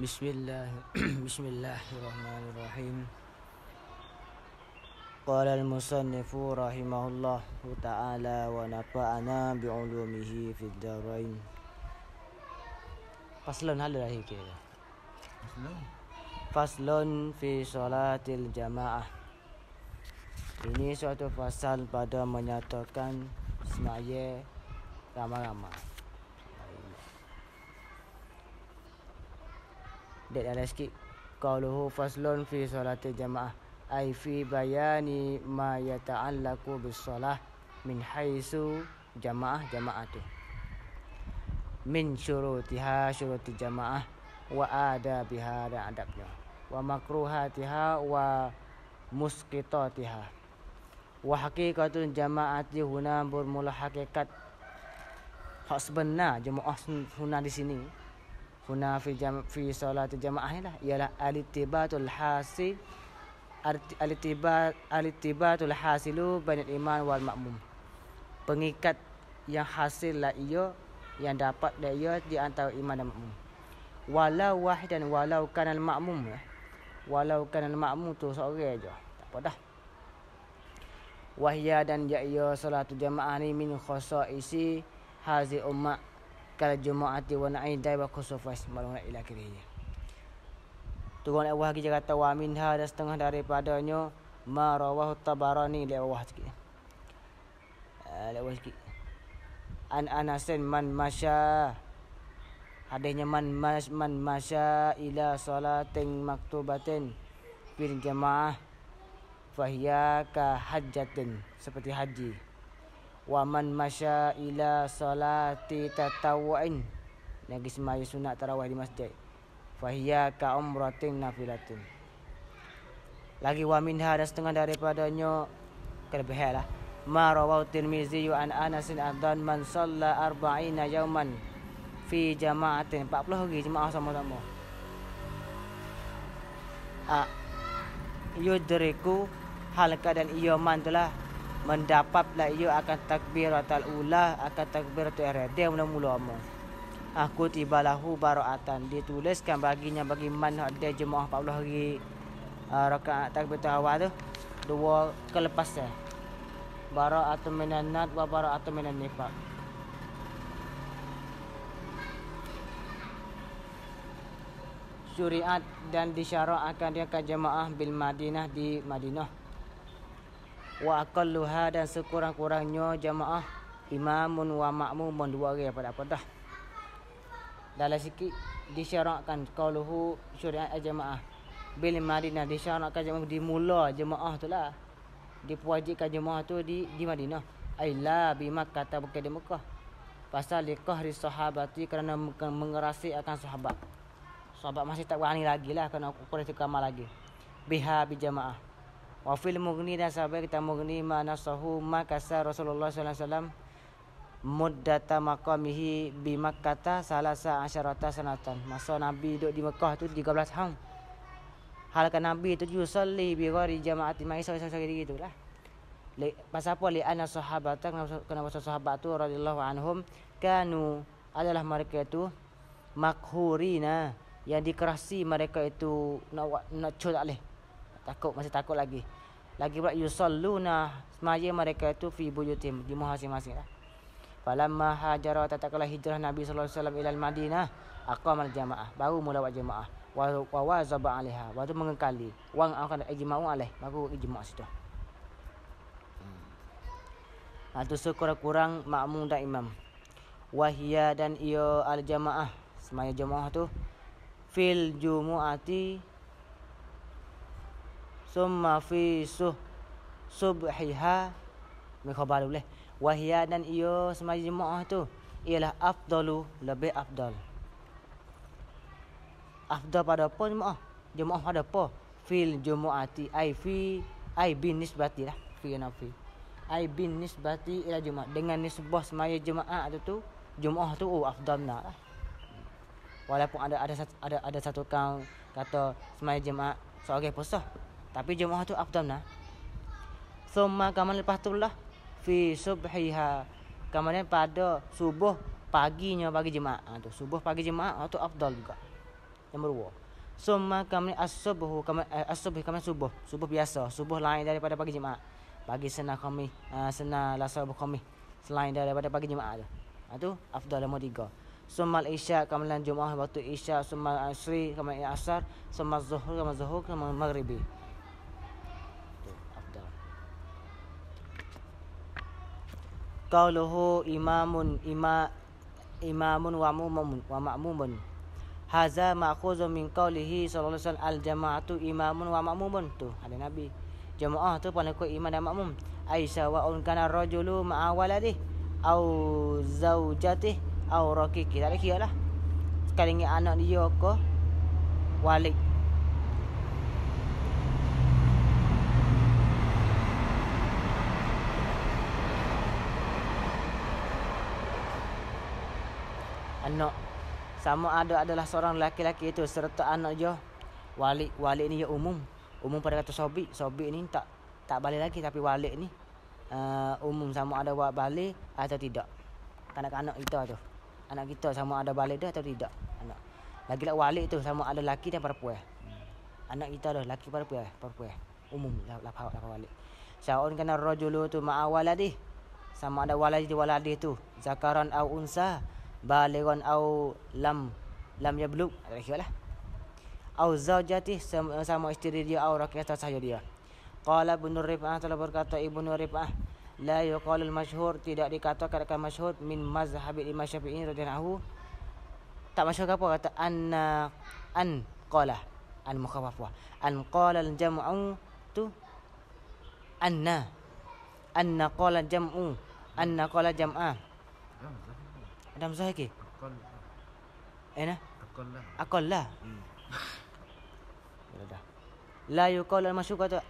Bismillahirrahmanirrahim. Qala al-musannifu rahimahullahu ta'ala wa nafa'ana bi'ulumihi fid darain. Faslun hala dah kira. Faslun fi salatil jamaah. Ini suatu fasal pada menyatakan semaya ramai-ramai. Dek ada sikit. Qauluhu faslun fi salatil jamaah ay fi bayani ma yata'allaqu bis salah min haitsu jama'atu min syurutiha syuruti jamaah wa adabiha dan adabnya wa makruhatiha wa musqitatiha wa haqiqatul jama'ati huna bermula hakikat hak sebenar jemaah huna di sini huna fi salatil jamaah ni lah ialah al-ittibatul hasilu bainal iman wal makmum. Pengikat yang hasil lah ia yang dapat dah ia di antara iman dan makmum. Walau wahidan walau kanal makmum tu seorang aja. Tak apa dah. Wahya dan ia salatul jamaah ni min khasaisi hazi ummat kal jumu'ati wa na'idai wa khusufas maluna ila akhirih. Turun awal lagi dia kata wa minha dan setengah daripadanya ma rawahu Tabarani lewah sikit. Lewah sikit. An Anasin man masya hadisnya man masya ila salatin maktubatin fil jamaah fahiya ka hajjatin seperti haji. Wa man masya ila salati tatawu'in lagi semaya sunat tarawih di masjid fahiya ka umratin nafilatin. Lagi wa minha ada setengah daripadanya kelebihan lah ma rawahu Tirmizi an Anasin adan man shalla 40 yawman fi jama'atin 40 hari jemaah sama-sama yudriku hal keadaan ia man telah mendapatlah ia akan takbiratul ula akan takbiratul ihram dia mula-mula amma aku tibalahu bara'atan dituliskan bagi man ada jemaah 40 hari rakaat takbiratul awal tu dua kelepasan bara'atun minan nat wa bara'atun minan nifaq. Syuriat dan disyara'akan dia ke jemaah bil Madinah di Madinah. Wa aqalluha dan sekurang-kurangnya jamaah imamun wa makmumun dua orang apa dah. Dalam sikit disyaratkan qauluhu syariat jamaah bil Madinah disyaratkan jamaah dimula jemaah tu lah diwajibkan jemaah tu di Madinah aila bi Makkah bukan di Mekah pasal liqahri sahabati kerana mengerasi akan sahabat masih tak berani lagi lah kerana ukuran istiqamah lagi biha bi jamaah. Wa fil mughni dan sahabat kita mughni ma nasahu makasa Rasulullah sallallahu alaihi wasallam muddata maqamihi bi Makkah salasa asyarata sanatan. Masa Nabi duduk di Mekah tu 13 tahun. Halkan Nabi tu yusalli bi ghairi jama'ati mai sendiri gitulah. Pasal apa li anna sahabata kenapa sahabat tu radhiyallahu anhum kanu adalah mereka itu makhurina yang dikerasi mereka itu nak cul alih. Masih takut lagi pula yusalluna semaya mereka itu fi buyutim di masing-masing lah. Falamma hajara tatkala hijrah Nabi sallallahu alaihi wasallam ila Madinah aqamal jamaah baru mula buat jamaah wa wazaba alaiha baru mengekali wang akan ijma'u alaih baru ijma' situ. Itu sekurang-kurang makmum dan imam. Wahia dan ia al jamaah semaya jamaah tu fil jumu'ati summa fi subhiha mikhabar boleh wahia dan ia semaya jemaah tu ialah afdalu lebih afdal pada apa jemaah pada apa fil jumu'ati ai bin nisbati lah fi nafi ai bin nisbati ila jemaah dengan nisbah semaya jemaah tu jemaah tu afdalna lah. Walaupun ada satu kaum kata semaya jemaah seorang posah tapi jemaah tu afdalna. Summa kamal lepas tu lah fi subhiha kemudian pada subuh paginya bagi jemaah tu subuh pagi jemaah tu afdal juga Nombor 2. Summa kami as-subuh kami subuh. Subuh biasa. Subuh lain daripada pagi Jumaat. Pagi senang kami, senang la subuh kami. Selain daripada pagi Jumaat tu. Tu afdal nombor 3. Summal isya kamalan Jumaah waktu isya, summal asri kamalan asar, summal zuhur kamalan maghribi. Tu afdal. Qauluhu imamun wa ma'mumun. Haza ma'khuzun min qaulihi sallallahu alaihi wasallam al-jama'atu imamun wa ma'mumun. Tu hadis Nabi. Jemaah tu pengikut imam dan makmum. Aisyah wa un kana rajulu ma'a waladihi au zaujatihi au raqiqi. Tak ada kira lah. Sekali dengan anak dia ke walid. Anak sama adalah seorang lelaki-lelaki itu serta anak dia walid ni dia umum pada kata sobik ni tak balik lagi, tapi walid ni umum sama ada balik atau tidak. Kanak-kanak kita tu, anak kita sama ada balik dah atau tidak. Anak lagi-lagi walid tu sama ada lelaki dan perempuan. Anak kita dah lelaki perempuan umum lapar walid. Sa'un kana rajulu tu ma'a waladi, sama ada waladi tu zakaran au unsa, balighan au lam yablugh, ada kira lah. Au zaujati sama isteri dia au raqiqah sahaja dia. Qala Ibnu Rif'ah, telah berkata Ibnu Rif'ah, la yuqalul masyhur, tidak dikatakan masyhur min mazhabi Imam Syafi'i radhiyallahu anhu. Tak masyhur apa kata an qala an mukhaffafah an qala al jam'u tu anna qala jam'u anna qala jam'a. Ada masalah ke? Akal lah. La yuqal al-masyhur kata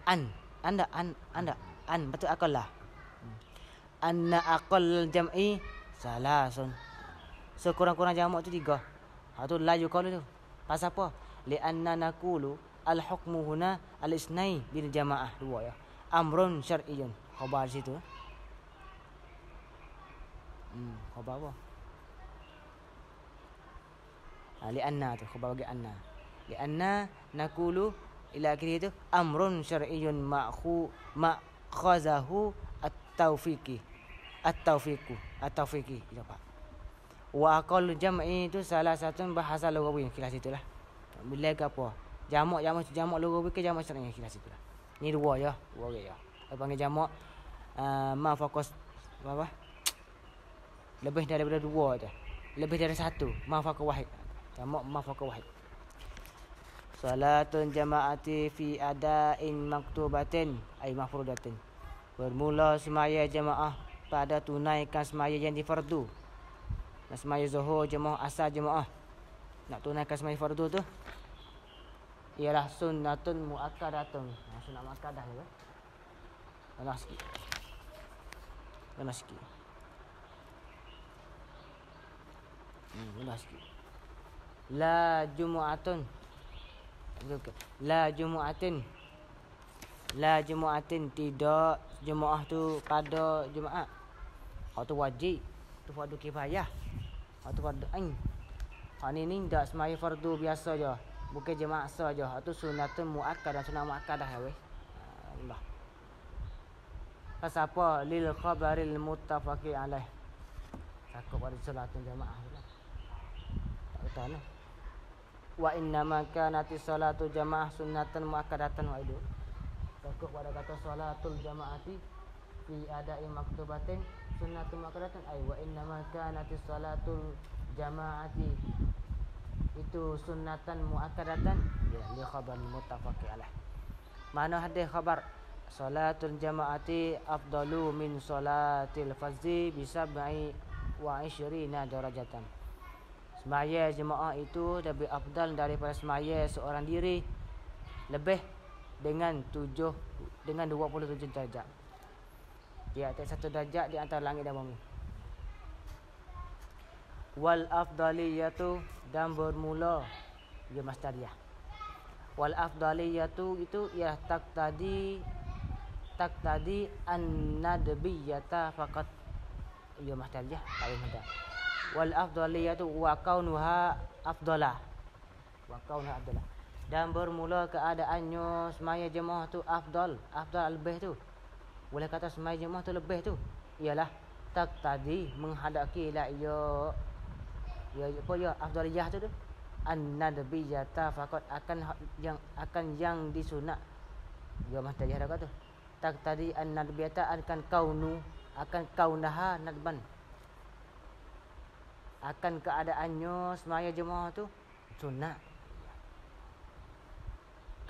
anda betul akal lah. Anna aqal jam'i salasun. Sekurang-kurang jamak tu 3. Tu la yuqal tu. Pasal apa? Li anna naqulu al-hukmu huna al-isnai bil jamaah, 2 ya. Amrun syar'iyyun. Khabar situ. Khabar apa? Li anna tu khabar bagi anna. Li anna naqulu ila akhir itu amrun syar'iyyun ma'khazahu at-tawfiqi kita Pak. Wa aqal jam'i itu salah satu bahasa lugawi, kira situlah. Bila ke apa? Jamak lugawi ke jamak syar'i, kira situlah. Ni 2 ya, 2 ya. Panggil jamak ma fokus apa? Lebih daripada 2 je. Lebih dari 1, ma fokus wahid. Jamak ma fokus wahid. Salatun jama'ati fi ada'in maktubatin ay mafrudatin. Bermula semaya jemaah pada tunaikan semaya yang fardu. Nak semaya zuhur jemaah, asar jemaah. Nak tunaikan semaya fardu tu ialah sunnatun muakkadatun. Sunnah muakkadah ni. Rendah sikit. Rendah sikit. La jumu'atun. La jumu'atin, tidak jemaah tu pada Jumaat. Tu wajib, tu fardu kifayah. Tu fardu ain. Ni tak semaya fardu biasa je, bukan jemaah saja. Tu sunnatun muakkadah, sunnah muakkadah weh. Allah. Pasal apa? Lil khabaril muttafaqi alaih. Takut pada solatun jemaah lah. Tak betul lah. Wa innama kanati salatu jamaah sunnatan muakkadatan wa idu. Takut pada kata salatul jamaati fi ada'i maktubatin sunnatun muakkadatan ay wa innama kanati salatul jamaati itu sunnatan muakkadatan ya li khabar muttafaqi alaih. Mana hadis khabar salatul jamaati afdalu min salatil fardhi bi 27 darajatan. Semaya jemaah itu lebih afdal daripada semaya seorang diri, lebih dengan 27 darjat. Di atas 1 darjat di antara langit dan bumi. Wal afdaliyatu, dan bermula ia masdariyah. Wal afdaliyatu itu ialah taktadi an-nadbiyata faqat. Ia masdariyah, tak ada. wal afdaliyatu wa kaunuha afdalah. Wa kaunuha afdalah. Dan bermula keadaannya semaya jemaah tu afdal lebih tu. Boleh kata semaya jemaah tu lebih tu ialah tak tadi menghadapi ila ya apa ya afdaliyah tu an-nadbiyata faqat akan yang disunat. Ya mas tadi ada kata tak tadi an-nadbiyata akan kaunaha nadban. Akan keadaannya semaya jemaah tu sunat.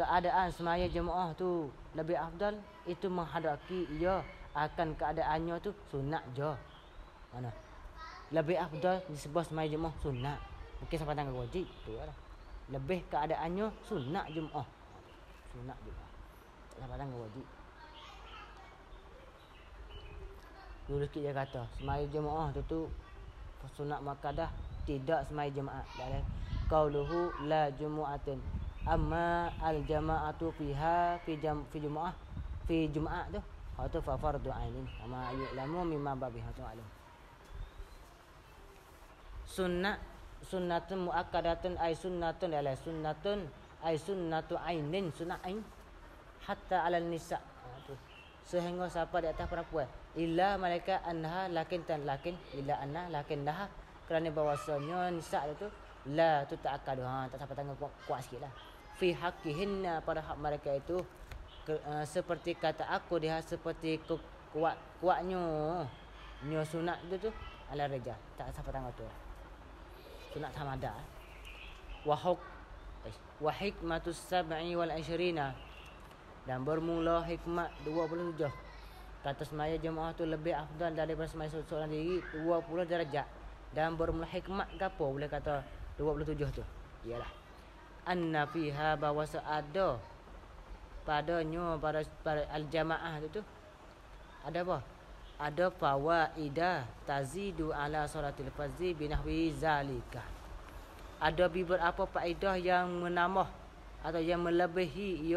Keadaan semaya jemaah tu lebih afdal itu menghadapi ia akan keadaannya tu sunat je. Mana? Lebih afdal disebut semaya jemaah sunat. Bukan sampai tanggal wajib tu lah. Lebih keadaannya sunat jemaah. Sunat jemaah. Sampai tanggal wajib. Dulu sikit dia kata semaya jemaah tu sunat muakkadah, tidak semaya jemaah. Dalam qauluhu la jumu'atin. Amma al-jama'atu fiha fi jumu'ah tu atau fa fardu ainin ama ya'lamu mimma babiha ta'ala. Sunnatun muakkadatun ay sunnatun ala sunnatun ay sunnatu ainin sunnah ain hatta ala nisa. Sehingga siapa di atas perempuan illa malaika anha lakin illa anna lakin dah kerana bahawasanya nisa itu la tu ta'akkadu. Tak sampai tangan kuat sikitlah. Fi haqqihinna pada hak mereka itu seperti kata aku dia seperti kuatnya sunat tu ala rejal. Tak sampai tangan tu. Sunat hamada. Wa hikmatus sab'i wal 20 dan bermula hikmat 27. Kata semaya jemaah tu lebih afdal daripada semaya seorang diri 20 darjat. Dan bermula hikmat gapo boleh kata 27 tu. Iyalah anna fiha bahawasa ada padanya pada al-jamaah tu ada apa? Ada fawaidah tazidu ala salatil fardhi binahwi zalika. Ada beberapa faedah yang menambah atau yang melebihi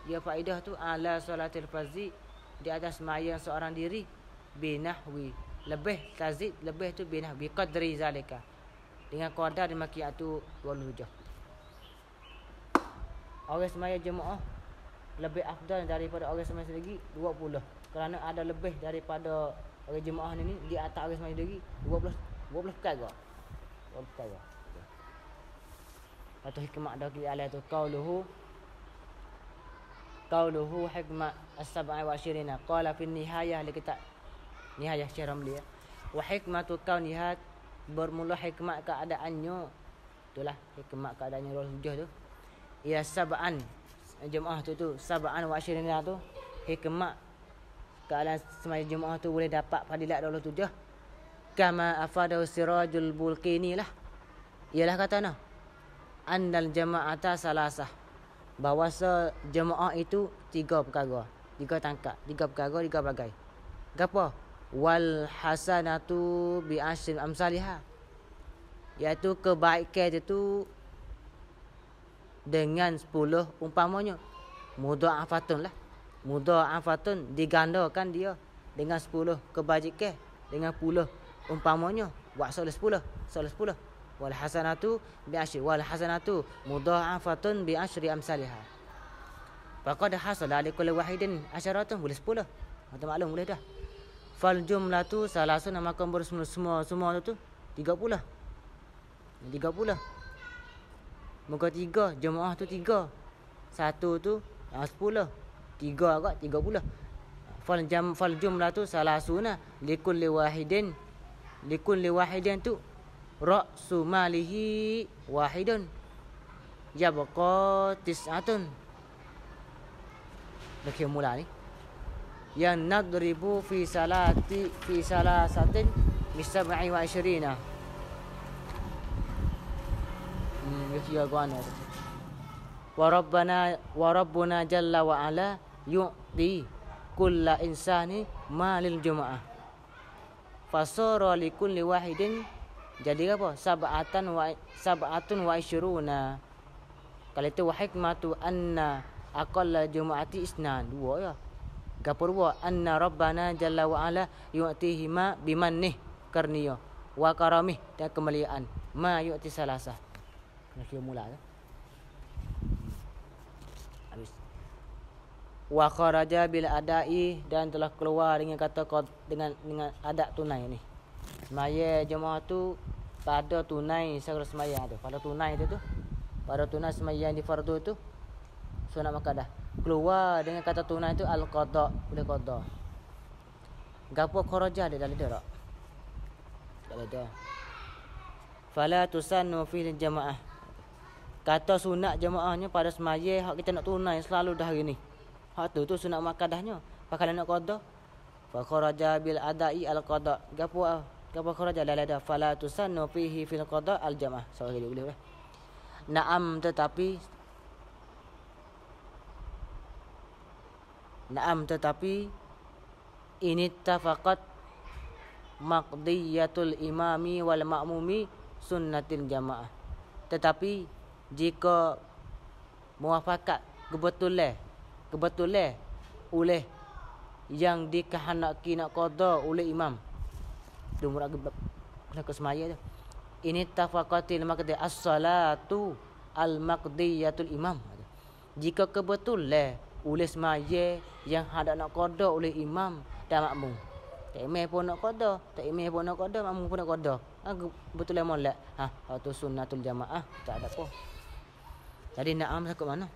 ia faedah tu ala salatil fardhi di atas sembahyang seorang diri binahwi lebih tazid lebih tu binahwi qadri zalika dengan qadar di makiat tu 27. Orang semaya jemaah lebih afdal daripada orang semaya sendiri 20 kerana ada lebih daripada orang jemaah ni di atas orang semaya sendiri 20 perkara. 20 perkara. Atau hikmah dak alai tu qauluhu hikmah as-sab'a wa 20 qala fi nihayah li kitab nihayah Syekh Ramli wa hikmatu kaunihat bermula hikmah keadaannya itulah hikmah keadaannya 27 tu ia sab'an jemaah tu sab'an wa 20 tu hikmah keadaan semaya jemaah tu boleh dapat fadilat 27 kama afadahu Sirajul Bulqini lah ialah kata nah annal jama'ata salasah bahawasa jemaah itu 3 perkara 3 perkara 3 bagai gapo wal hasanatu bi asyri amsalihah iaitu kebaikan itu dengan 10 umpamanya mudha'afatun lah mudha'afatun digandakan dia dengan 10 kebajikan dengan 10 umpamanya buat 10 wal hasanatu bi asyri wal hasanatu mudha'afatun bi asyri amsalihah faqad hasala li kulli wahidin asyaratun boleh 10 atau maklum boleh dah fal jumlatu salasun maka semua tu 30 muka 3 jemaah tu 3 satu tu 10 3 agak 30 fal jumlatu salasuna likulli wahidin tu ra'su malihi wahidun yabqa tis'atun dak mula ni yang nadribu fi salasatin misab'i wa 20 ya gwana wa rabbuna jalla wa ala yu'ti kulla insani malil jumu'ah fasara li kulli wahidin jadi apa sab'atun wa 20 kalau itu wa hikmatu anna aqalla jumu'ati isnan 2 ya gapur wa anna rabbana jalla wa ala yu'tihi ma bimannih karniya wa karamih dan kemuliaan. Ma yu'ti salasah. Nak kira mula tu. Habis. Wa kharaja bil adai dan telah keluar dengan kata dengan adat tunai ni. Semaya jemaah tu pada tunai secara semaya tu. Pada tunai tu pada tunai semaya di fardu tu sunat makadah. Keluar dengan kata tunai tu al-qada, boleh qada. Gapo kharaja dia dalam dia tak? Tak ada. Fala tusannu fil jamaah. Kata sunat jemaahnya pada semaya hak kita nak tunai selalu dah hari ni. Hak tu sunat makadahnya. Pakal nak qada. Fa kharaja bil adai al-qada. Gapo kharaja dalam dia? Fala tusannu fihi fil qada al-jamaah. Sorry dia boleh. Naam tetapi ini tafaqat maqdiyatul imami wal ma'mumi sunnatil jamaah. Tetapi jika muafakat kebetulan oleh yang dikehendaki nak qada oleh imam dumur nak semaya tu, ini tafaqatil maqdi as-salatu al-maqdiyatul imam. Jika kebetulan oleh semaya yang hendak nak qada oleh imam dan makmum. Tak imam pun nak qada, makmum pun nak qada. Betulan molek. Tu sunnatul jamaah, tak ada apa. Jadi naam sakut mana?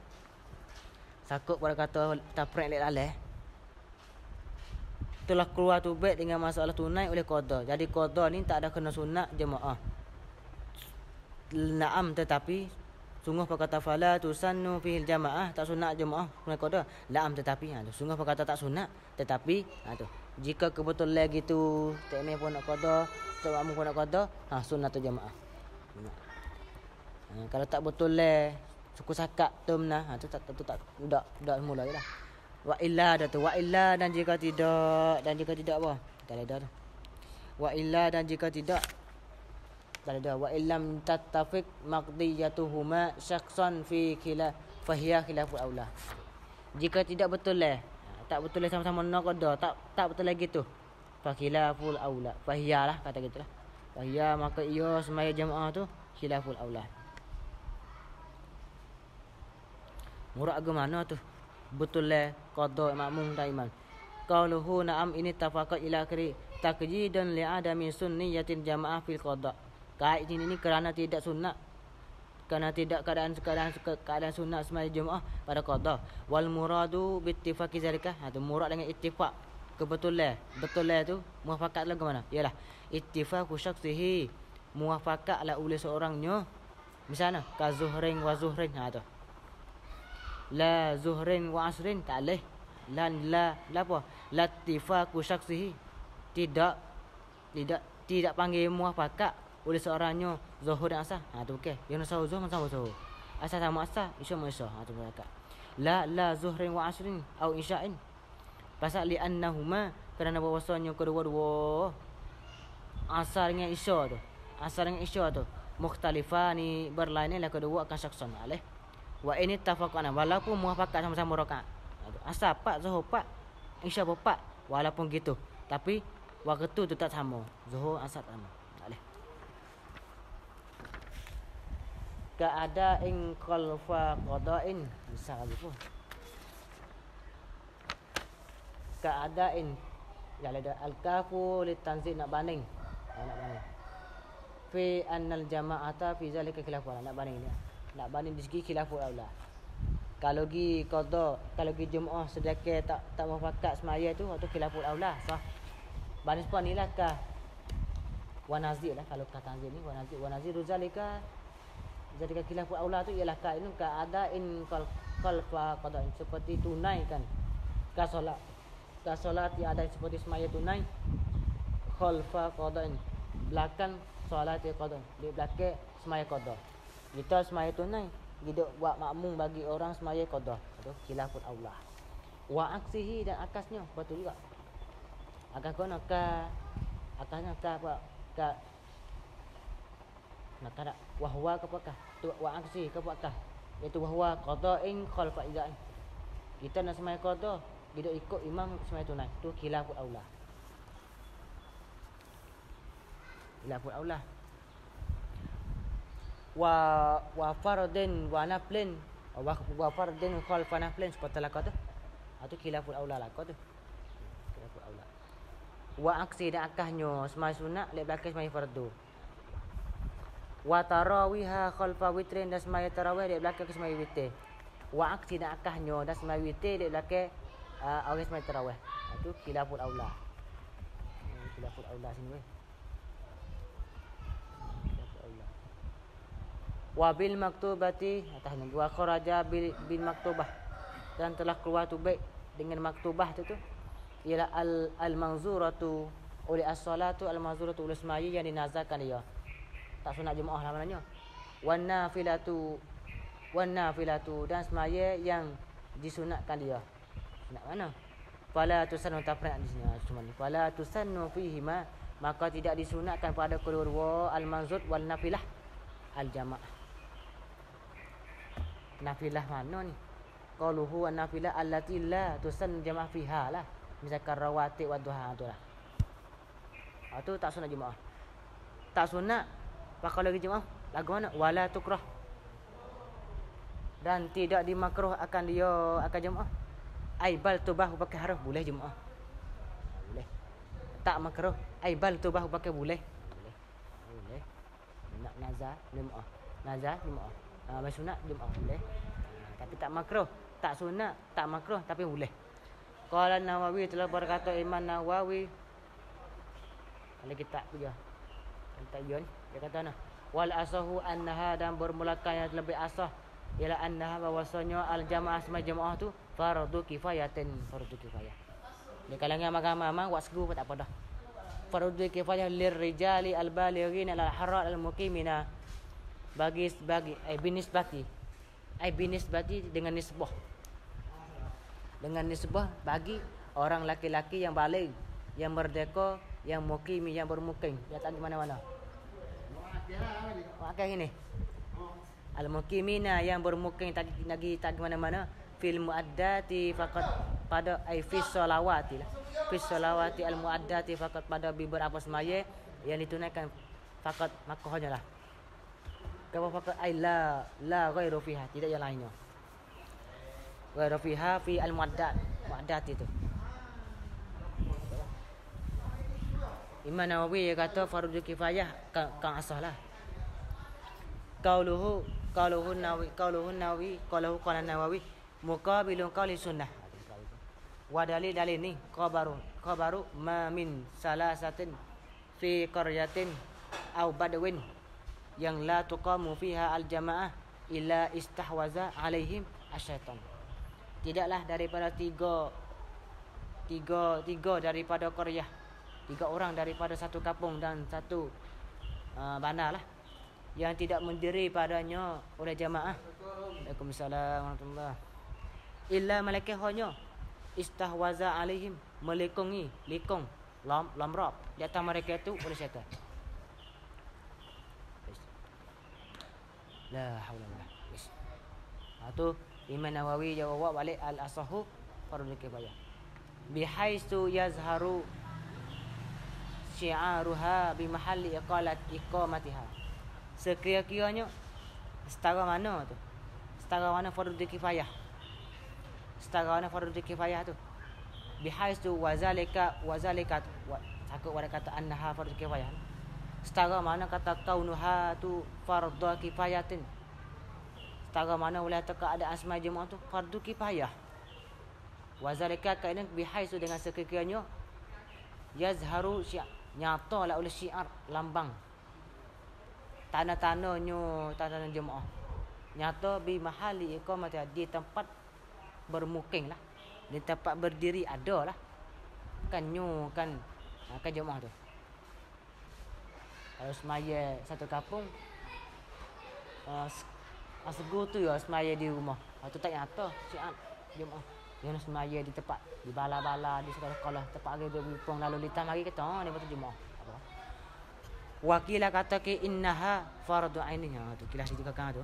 Sakut pada kata taprek lek laleh. Telah keluar tubik dengan masalah tunai oleh qada. Jadi qada ni tak ada kena sunat jemaah. Naam tetapi sungguh perkata fala tusannu fil jamaah, tak sunat jemaah kena qada. Naam tetapi sungguh perkata tak sunat tetapi tu. Jika kebetulan gitu tak imam pun nak qada, tak makmum pun nak qada, sunnatul jamaah. Kalau tak betul suku sakat tu menah, tu tak mula jelah. Wa illa dan jika tidak apa? Tak ada tu. Wa illa dan jika tidak tak ada. Wa illam tattafiq maqdiyatuhuma syakhsan fi fahiya khilaful aula. Jika tidak betul tak betul sama-sama nak qada, tak betul lagi tu. Fa khilaful aula. Fahiya lah kata gitulah. Fahiya maka ia semaya jemaah tu khilaful aula. Murad ke mana tu? Betul qada makmum dan imam. Qauluhu na'am ini tafaqat ila akhiri taqyidan li'adami sunniyatil jamaah fil qada. Kait ini kerana tidak sunat, kerana tidak keadaan sunat semaya jemaah pada qada. Wal muradu bittifaqi zalika. Tu murad dengan ittifaq kebetulan. Betul tu muafakat lah ke mana? Ialah ittifaqu syakhsihi, muafakat lah oleh seorangnya. Misalnya ka zuhrin wa zuhrin tu. La zuhrin wa asrin tak boleh. La apa? La ittifaqu syakhsihi. Tidak panggil muafakat oleh seorangnya zuhur dan asar. Tu okey. Yang nak zuhur sama zuhur. Asar sama asar, isya sama isya. Tu muafakat. La zuhrin wa asrin au isya'in. Pasal li annahuma kerana bahawasanya kedua-dua asar dengan isya tu. Mukhtalifani berlainan lah kedua akan syakhsan alih. Wa ini tafaqana walaupun muafakat sama-sama rakaat. Asar 4, zuhur 4, isya 4 walaupun gitu. Tapi waktu tu tak sama. Zuhur asar sama. Alih. Ka'ada'in khalfa qada'in. Bisa lagi pun. Ka'ada'in. Ya ada al-kafu litanzil nak banding. Fi annal jama'ata fi zalika khilafun. Nak banding ni. Nak banding di segi khilaful aula. Kalau gi qada, kalau gi jemaah sedekah tak muafakat semaya tu atau khilaful aula sah. Banding sepan ni lah kah wa nazir lah. Kalau kata nazir ni wa nazir zalika khilaful aula tu ialah ka ini ka ada in qalfa qada'in, seperti tunaikan ka solat yang ada seperti semaya tunai khalfa qada'in, belakang solat qada, di belakang semaya qada. Kita semaya tunai, kita buat makmum bagi orang semaya qada. Itu khilaful aula. Wa aksihi dan akasnya betul juga. Akas kono akasnya apa? Maka tak wahwa kapakah? Tu wa aksi kapakah? Iaitu wahwa qada'in khalfa idza'in. Kita nak semaya qada, kita ikut imam semaya tunai. Tu khilaful aula. khilaful aula. Wa fardin wa naflin wa fardin khalfa naflin seperti lakon tu. Itu khilaful aula lakon tu. Khilaful aula. Wa aksi dan akahnya semai sunat lek belakang semai fardu. Wa tarawiha khalfa witrin dan semai tarawih lek belakang semai witir. Wa aksi dan akahnya dan semai witir lek belakang orang semai tarawih. Itu khilaful aula. Khilaful aula sini weh. Wa bil maktubati atahnya wa kharaja bil maktubah dan telah keluar tu baik dengan maktubah tu ialah al manzuratu oleh as-salatu al manzuratu oleh semaya yang dinazarkan dia tak sunat jemaah lah maknanya wan nafilatu dan semaya yang disunatkan dia sunat mana fala tusannu tafriq di sini cuma ni fala tusannu fihi maka tidak disunatkan pada kedua al manzur wal nafilah al jamaah. Nafilah mana ni? Qaluhu an nafilah allati la tusan jama' fiha lah. Misalkan rawatib wa duha tu lah. Tu tak sunat jemaah. Tak sunat pakai lagi jemaah. Lagu mana? Wala tukrah. Dan tidak dimakruh akan dia akan jemaah. Ai bal tubah pakai haruf boleh jemaah. Boleh. Tak makruh. Ai bal tubah pakai boleh. Boleh. Nak nazar jemaah. Nazar jemaah. Sunat jemaah boleh. Tapi tak makruh, tak sunat, tak makruh tapi boleh. Qala Nawawi telah berkata Imam Nawawi ada kitab juga. Kitab dia kata nah, wal asahu annaha dan bermulakan yang lebih asah ialah annaha bahwasanya al jamaah semua jemaah tu fardu kifayatin, fardu kifayah. Di kalangan agama buat segu tak apa dah. Fardu kifayah lirrijali al balighin al harar al muqimina bagi binisbati dengan nisbah bagi orang laki-laki yang baligh yang merdeka yang muqimi yang bermukim dia tak di mana-mana makan ini al muqimina yang bermukim tak di mana-mana fil muaddati faqat pada fi sholawati lah fi sholawati al muaddati faqat pada beberapa semaya yang ditunaikan faqat makruhnya lah. Kalau fakat ai la ghairu fiha tidak yang lainnya. Ghairu fiha fi al muaddat itu. Imam Nawawi kata fardu kifayah kan asahlah. Qauluhu Nawawi qala Nawawi muqabilun qali sunnah. Wa dalil ni khabaru ma min salasatin fi qaryatin aw badwin yang la tuqamu fiha al-jamaah illa istahwaza alaihim asyaitan. Tidaklah daripada tiga daripada qaryah, 3 orang daripada satu kampung dan satu bandar lah yang tidak mendiri padanya oleh jamaah. Waalaikumsalam warahmatullahi. Illa malaikat hanya istahwaza alaihim melikungi lamrab di atas mereka itu oleh syaitan. La haula wala quwwata. Tu Imam Nawawi jawab balik al-asahu fardu kifayah. Bihaisu yazharu syi'aruha bi mahalli iqamatiha. Sekira-kiranya setara mana tu? Setara mana fardu kifayah? Setara mana fardu kifayah tu? Bihaisu wazalika takut wala kata annaha fardu kifayah. Setara mana kata kaunuha tu fardhu kifayatin. Setara mana oleh keadaan semua jemaah tu fardu kifayah. Wa zalika kainan bihaisu dengan sekiranya yazharu nyata lah oleh syiar lambang tanda-tanda jemaah nyata bi mahali iqamati di tempat bermukim lah, di tempat berdiri ada lah kan jemaah tu. Kalau semaya satu kampung segu tu ya semaya di rumah. Tu tak nyata syiar jemaah. Yang semaya di tempat di bala-bala di sekolah-sekolah tempat ada berpong lalu lintas mari kata ni betul jemaah. Apa? Wakilah kata ke innaha fardu ainin. Tu kilas di kakak tu.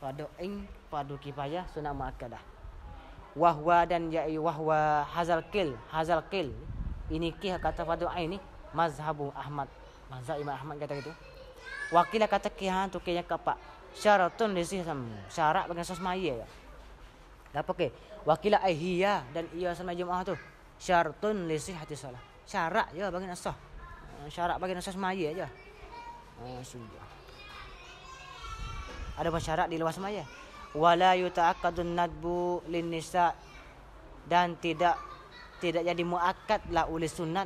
Fardu ain, fardu kifayah, sunat muakkadah. Wahwa dan hazal qil. Ini kih kata fardu ain ni mazhabu Ahmad Mazhab Imam Ahmad kata gitu. Wakilah kata kihan tu yang keempat. Syaratun lisih syarat bagi asas maya. Apa ke? Wakilah hiya dan ia sama jemaah tu. Syaratun lisih hati salah. Syarat je bagi asas. Syarat bagi asas maya aja. Sudah. Ada syarat di luar semaya. Wala yuta'aqqadun nadbu lin nisa dan tidak jadi muakkad lah oleh sunat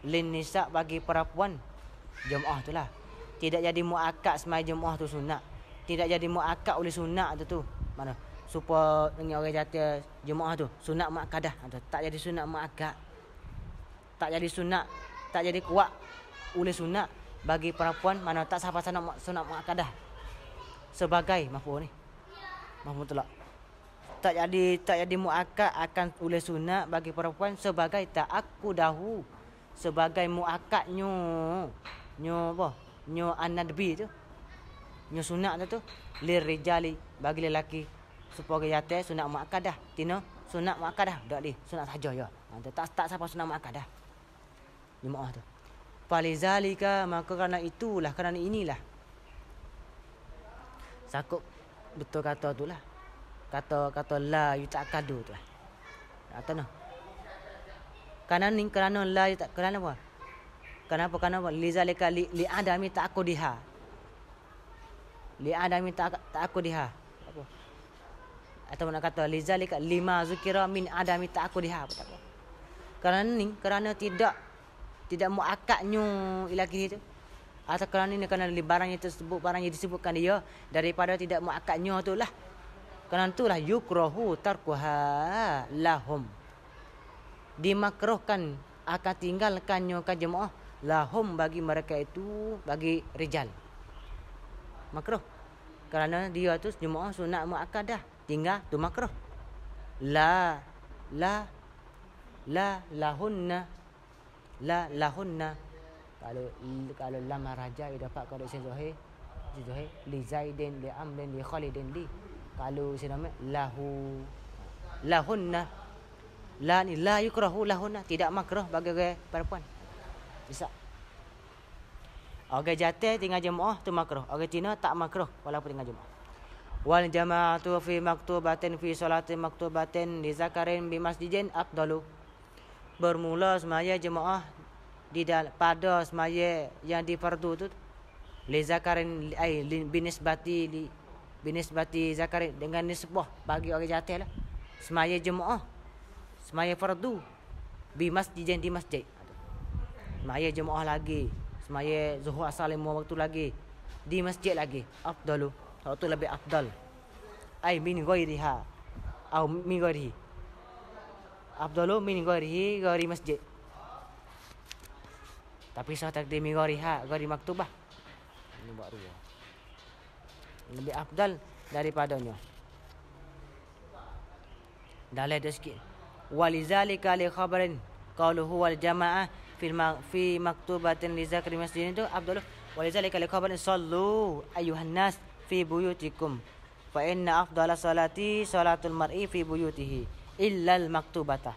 lin nisa bagi perempuan jemaah itulah. Tidak jadi muakkad semai jemaah tu sunat. Tidak jadi muakkad oleh sunat tu mana? Supaya dengan orang kata jemaah tu sunat muakkadah. Tak jadi sunat muakkad. Tak jadi sunat, tak jadi kuat oleh sunat bagi perempuan mana tak sampai sunat muakkadah. Sebagai mafhum ni. Mafhum telak. Tak jadi muakkad akan oleh sunat bagi perempuan sebagai ta'akkudahu. Sebagai muakkadnya apa? Nyo an-nadbi tu. Nyo sunat tu lirijali bagi lelaki supaya jatuh sunat muakkadah. Tino sunat muakkadah dak di sunat saja ya. Tak siapa sunat muakkadah. Jemaah tu. Falizalika maka kerana itulah kerana inilah. Sakup betul kata tu lah. Kata la yuta'akkadu tu lah. Kata no. Kerana la kerana apa? Kenapa? Lizalika li adami ta'akkudiha. Li adami ta'akkudiha. Apa? Atau nak kata lizalika lima zukira min adami ta'akkudiha. Apa? Kerana tidak muakkadnya ilaki itu. Atau kerana barang yang disebutkan dia daripada tidak muakkadnya itulah. Kerana itulah yukrahu tarkuha lahum. Dimakruhkan akan tinggalkannya ke jemaah lahum bagi mereka itu bagi rijal. Makruh. Kerana dia tu jemaah sunat muakkadah. Tinggal tu makruh. La lahunna. Kalau lam raja dia dapat kalau si Zuhair li Zaidin li Amrin li Khalidin li. Kalau si nama lahunna la yukrahu lahunna, tidak makruh bagi perempuan. Bisa. Orang jatuh tinggal jemaah tu makruh. Orang Cina tak makruh walaupun tinggal jemaah. Wal jama'atu fi maktubatin fi salatin maktubatin li zakarin bi masjidin afdalu. Bermula semaya jemaah pada semaya yang di fardu tu li zakarin binisbati zakarin dengan nisbah bagi orang jatuh lah. Semaya jemaah semaya fardu bi masjidin di masjid. Semaya jemaah lagi, semaya zuhur asar 5 waktu lagi di masjid lagi afdalu. Waktu lebih afdal. Ai min ghairiha atau min ghairihi. Afdalu min ghairi masjid. Tapi sah takdir min ghairiha, ghairi maktubah. Ini buat dua. Lebih afdal daripadanya. Dah ada sikit. Walizalika li khabarin qaluhu wal jamaah fi maktubatin li zakri masjid itu afdalu. Walizalika li khabarin sallu ayuhan nas fi buyutikum fa inna afdala salati salatul mar'i fi buyutihi illa al maktubata.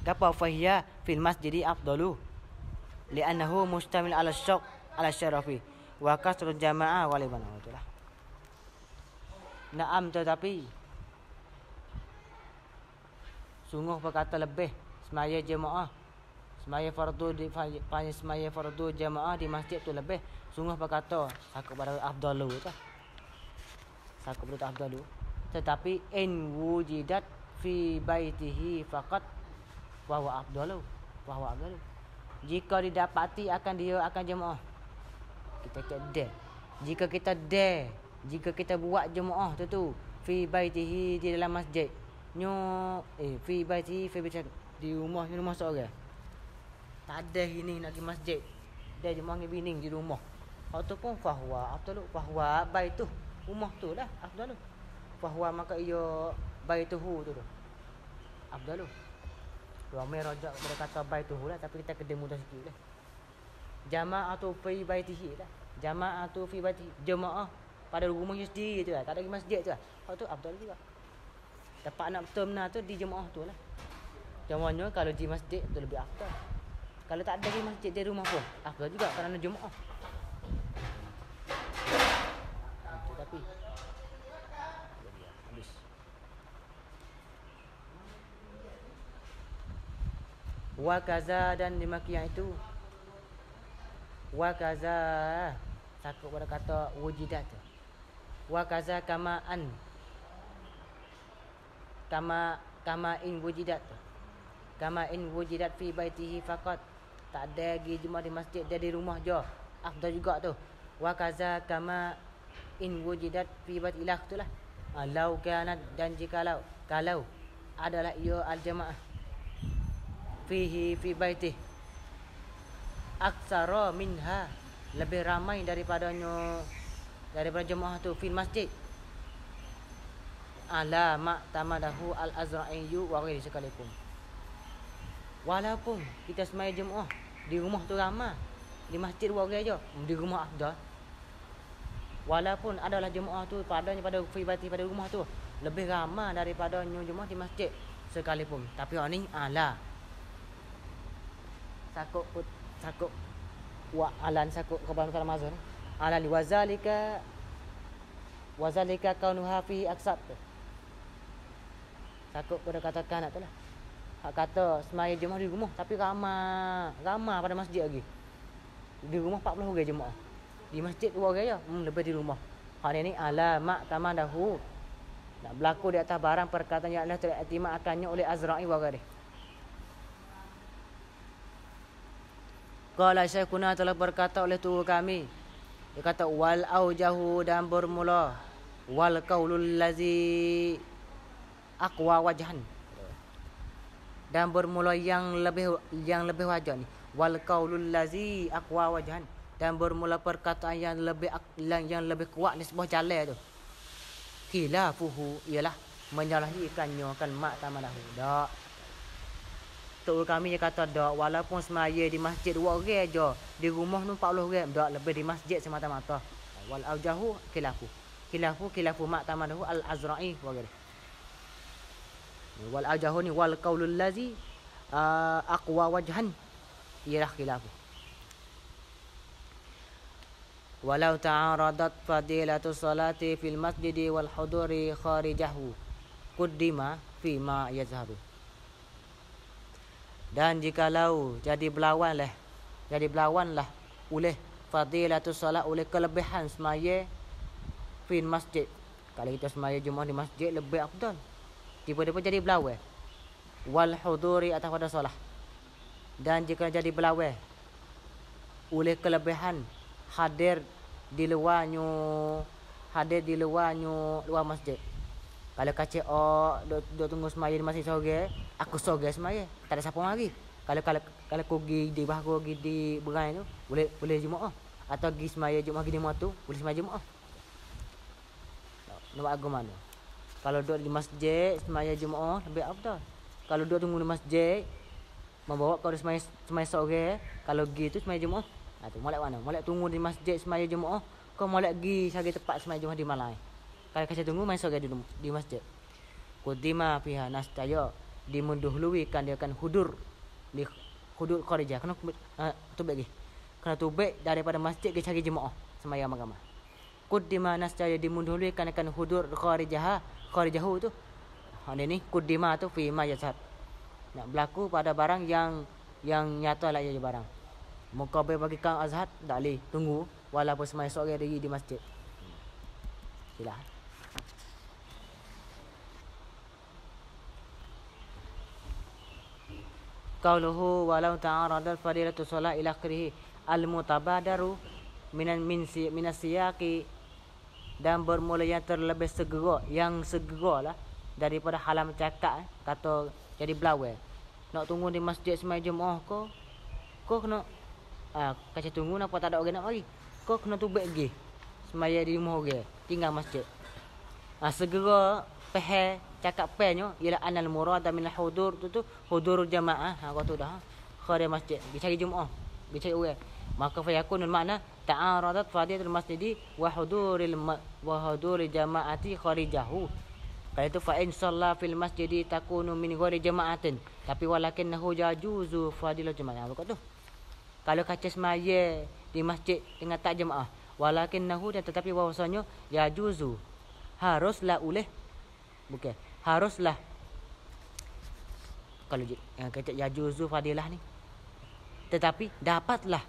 Kapa fahiya fil masjidi afdalu li'annahu mustamil ala syaq ala syarafi wa kasrul jamaah waliban. Itulah. Naam, tetapi sungguh berkata lebih semaya jemaah, semaya fardu jemaah di masjid tu lebih. Sungguh berkata sakut pada afdalu tu. Sakut pada afdalu. Tetapi in wujidat fi baitihi faqat wa huwa afdalu. Jika didapati akan dia akan jemaah, kita dare. Jika kita buat jemaah tu fi baitihi di dalam masjid. Fi baitihi di rumah seorang. Tak ada ini nak pergi masjid. Dia jemaah dengan bini di rumah. Hak tu pun fahuwa afdalu. Fahuwa baitu. Rumah tu lah afdalu. Fahuwa maka ia baituhu tu. Afdalu. Ramai rajak berkata baituhu lah, tapi kita kena mudah sikit lah. Jama'atu fi baitihi lah. Jama'atu fi baitihi. Jemaah pada rumahnya sendiri tu lah. Tak ada pergi masjid tu lah. Hak tu afdal juga. Dapat nak betul benar tu di jemaah tu lah. Jemaahnya kalau di masjid tu lebih afdal. Kalau tak ada di masjid di rumah pun afdal juga kerana Jumaat. Tapi habis. Wa kaza dan demikian itu. Wa kaza takut pada kata wujidat. Wa kaza kama in wujidat. Kama in wujidat fi baitihi faqat. Tak ada lagi Jumaat di masjid, dia di rumah je. Afdal juga tu. Wa kaza kama in wujidat fi baiti ilah tu lah. Lau kanat dan jikalau kalau adalah ia al-jamaah fihi fi baitih aksara minha, lebih ramai daripada jemaah tu fil masjid, ala ma tamadahu al-azra'iyu wa ghairi sekalipun. Walaupun kita semaya jemaah di rumah tu ramai, di masjid dua orang je, di rumah afdal. Walaupun adalah jemaah tu pada fibati pada rumah tu lebih ramai daripada jemaah di masjid sekalipun. Tapi orang ni ala sakut wa alan sakut kepada Ramazan. Ala wazalika kaunuha fi aksat. Sakut pada katakan nak tu lah. Hak kata semaya jemaah di rumah tapi ramai pada masjid lagi. Di rumah 40 orang jemaah. Di masjid 2 orang je, lebih di rumah. Hak ni ala mak tamadahu. Nak berlaku di atas barang perkataan yang Allah teriktimad akannya oleh Azra'i wa ghairi. Qala Syekhuna telah berkata oleh tuhu kami. Dia kata wal aujahu dan bermula wal qaulul lazi aqwa wajhan. Dan bermula yang lebih wajar ni. Wal qaulul lazi aqwa wajhan, dan bermula perkataan yang lebih kuat di sebuah jalan tu. Khilafuhu ialah menyalahi ikannya kan mak tamalahu. Dak. Tok kami dia kata dak, walaupun semaya di masjid 2 orang je, di rumah tu 40 orang, dak lebih di masjid semata-mata. Wal aujahu khilafu mak tamalahu al-azra'i wa ghairi. Wal aujahu ni wal qaulul lazi aqwa wajhan ialah khilafu. Walau ta'aradat fadilatu salati fil masjidi wal huduri kharijahu quddima fi ma yazharu. Dan jikalau jadi berlawan lah oleh fadilatu salat, oleh kelebihan semaya fil masjid. Kalau kita semaya Jumaat di masjid lebih afdal. Tiba-tiba jadi berlawan. Wal huduri atas pada solat. Dan jika jadi berlawan oleh kelebihan hadir di luar masjid. Kalau kacik duk tunggu semaya di masjid sore, aku sore semaya, tak ada siapa lagi. Kalau aku pergi di bahagian pergi di berai tu, boleh Jumaat. Atau pergi semaya Jumaat pergi di rumah tu, boleh semaya Jumaat. Nampak agama mana? Kalau duduk di masjid semaya Jumaat lebih afdal. Kalau duduk tunggu di masjid membawa kau semaya sore, kalau pergi tu semaya Jumaat. Tu molek mana? Molek tunggu di masjid semaya Jumaat, kau molek pergi cari tempat semaya Jumaat di Malai. Kalau kasi tunggu mai sore di masjid. Qudima fiha nastaya, dimundahuluikan dia akan hudur di hudur kharija. Kena tubek lagi. Kena tubek daripada masjid ke cari Jumaat semaya agama. Qudima nastaya, dimundahuluikan akan hudur kharijahu tu. Ni qudima tu fi ma yasad. Nak berlaku pada barang yang nyata lah je barang. Muka bagi kang azhar tak boleh tunggu walaupun semaya sore di masjid. Sila. Qauluhu walau ta'aradal fadilatu salat ila akhirih al-mutabadaru minas siyaqi, dan bermula yang terlebih segera lah daripada halam cakap kata jadi belawai. Nak tunggu di masjid semaya Jumaat kau kena kasi tunggu napa tak ada orang nak mari. Kau kena tubek pergi semaya di rumah orang, tinggal masjid. Segera faham cakap penyo ialah anal murad min al-hudur tu hudur jamaah. Kau tu dah khari masjid pergi cari Jumaat, pergi cari orang. Maka fayakun makna ta'aradat fadilatul masjidi wa huduril jamaati kharijahu. Kalau itu fa in shalla fil masjidi takunu min ghairi jama'atin, tapi walakinnahu yajuzu fadilatul jamaah. Kau tu Kalau kaca semaya di masjid dengan tak jemaah, walakinnahu, dan tetapi bahwasanya yajuzu, haruslah oleh, bukan haruslah, kalau kata yajuzu fadilah ni, tetapi dapatlah,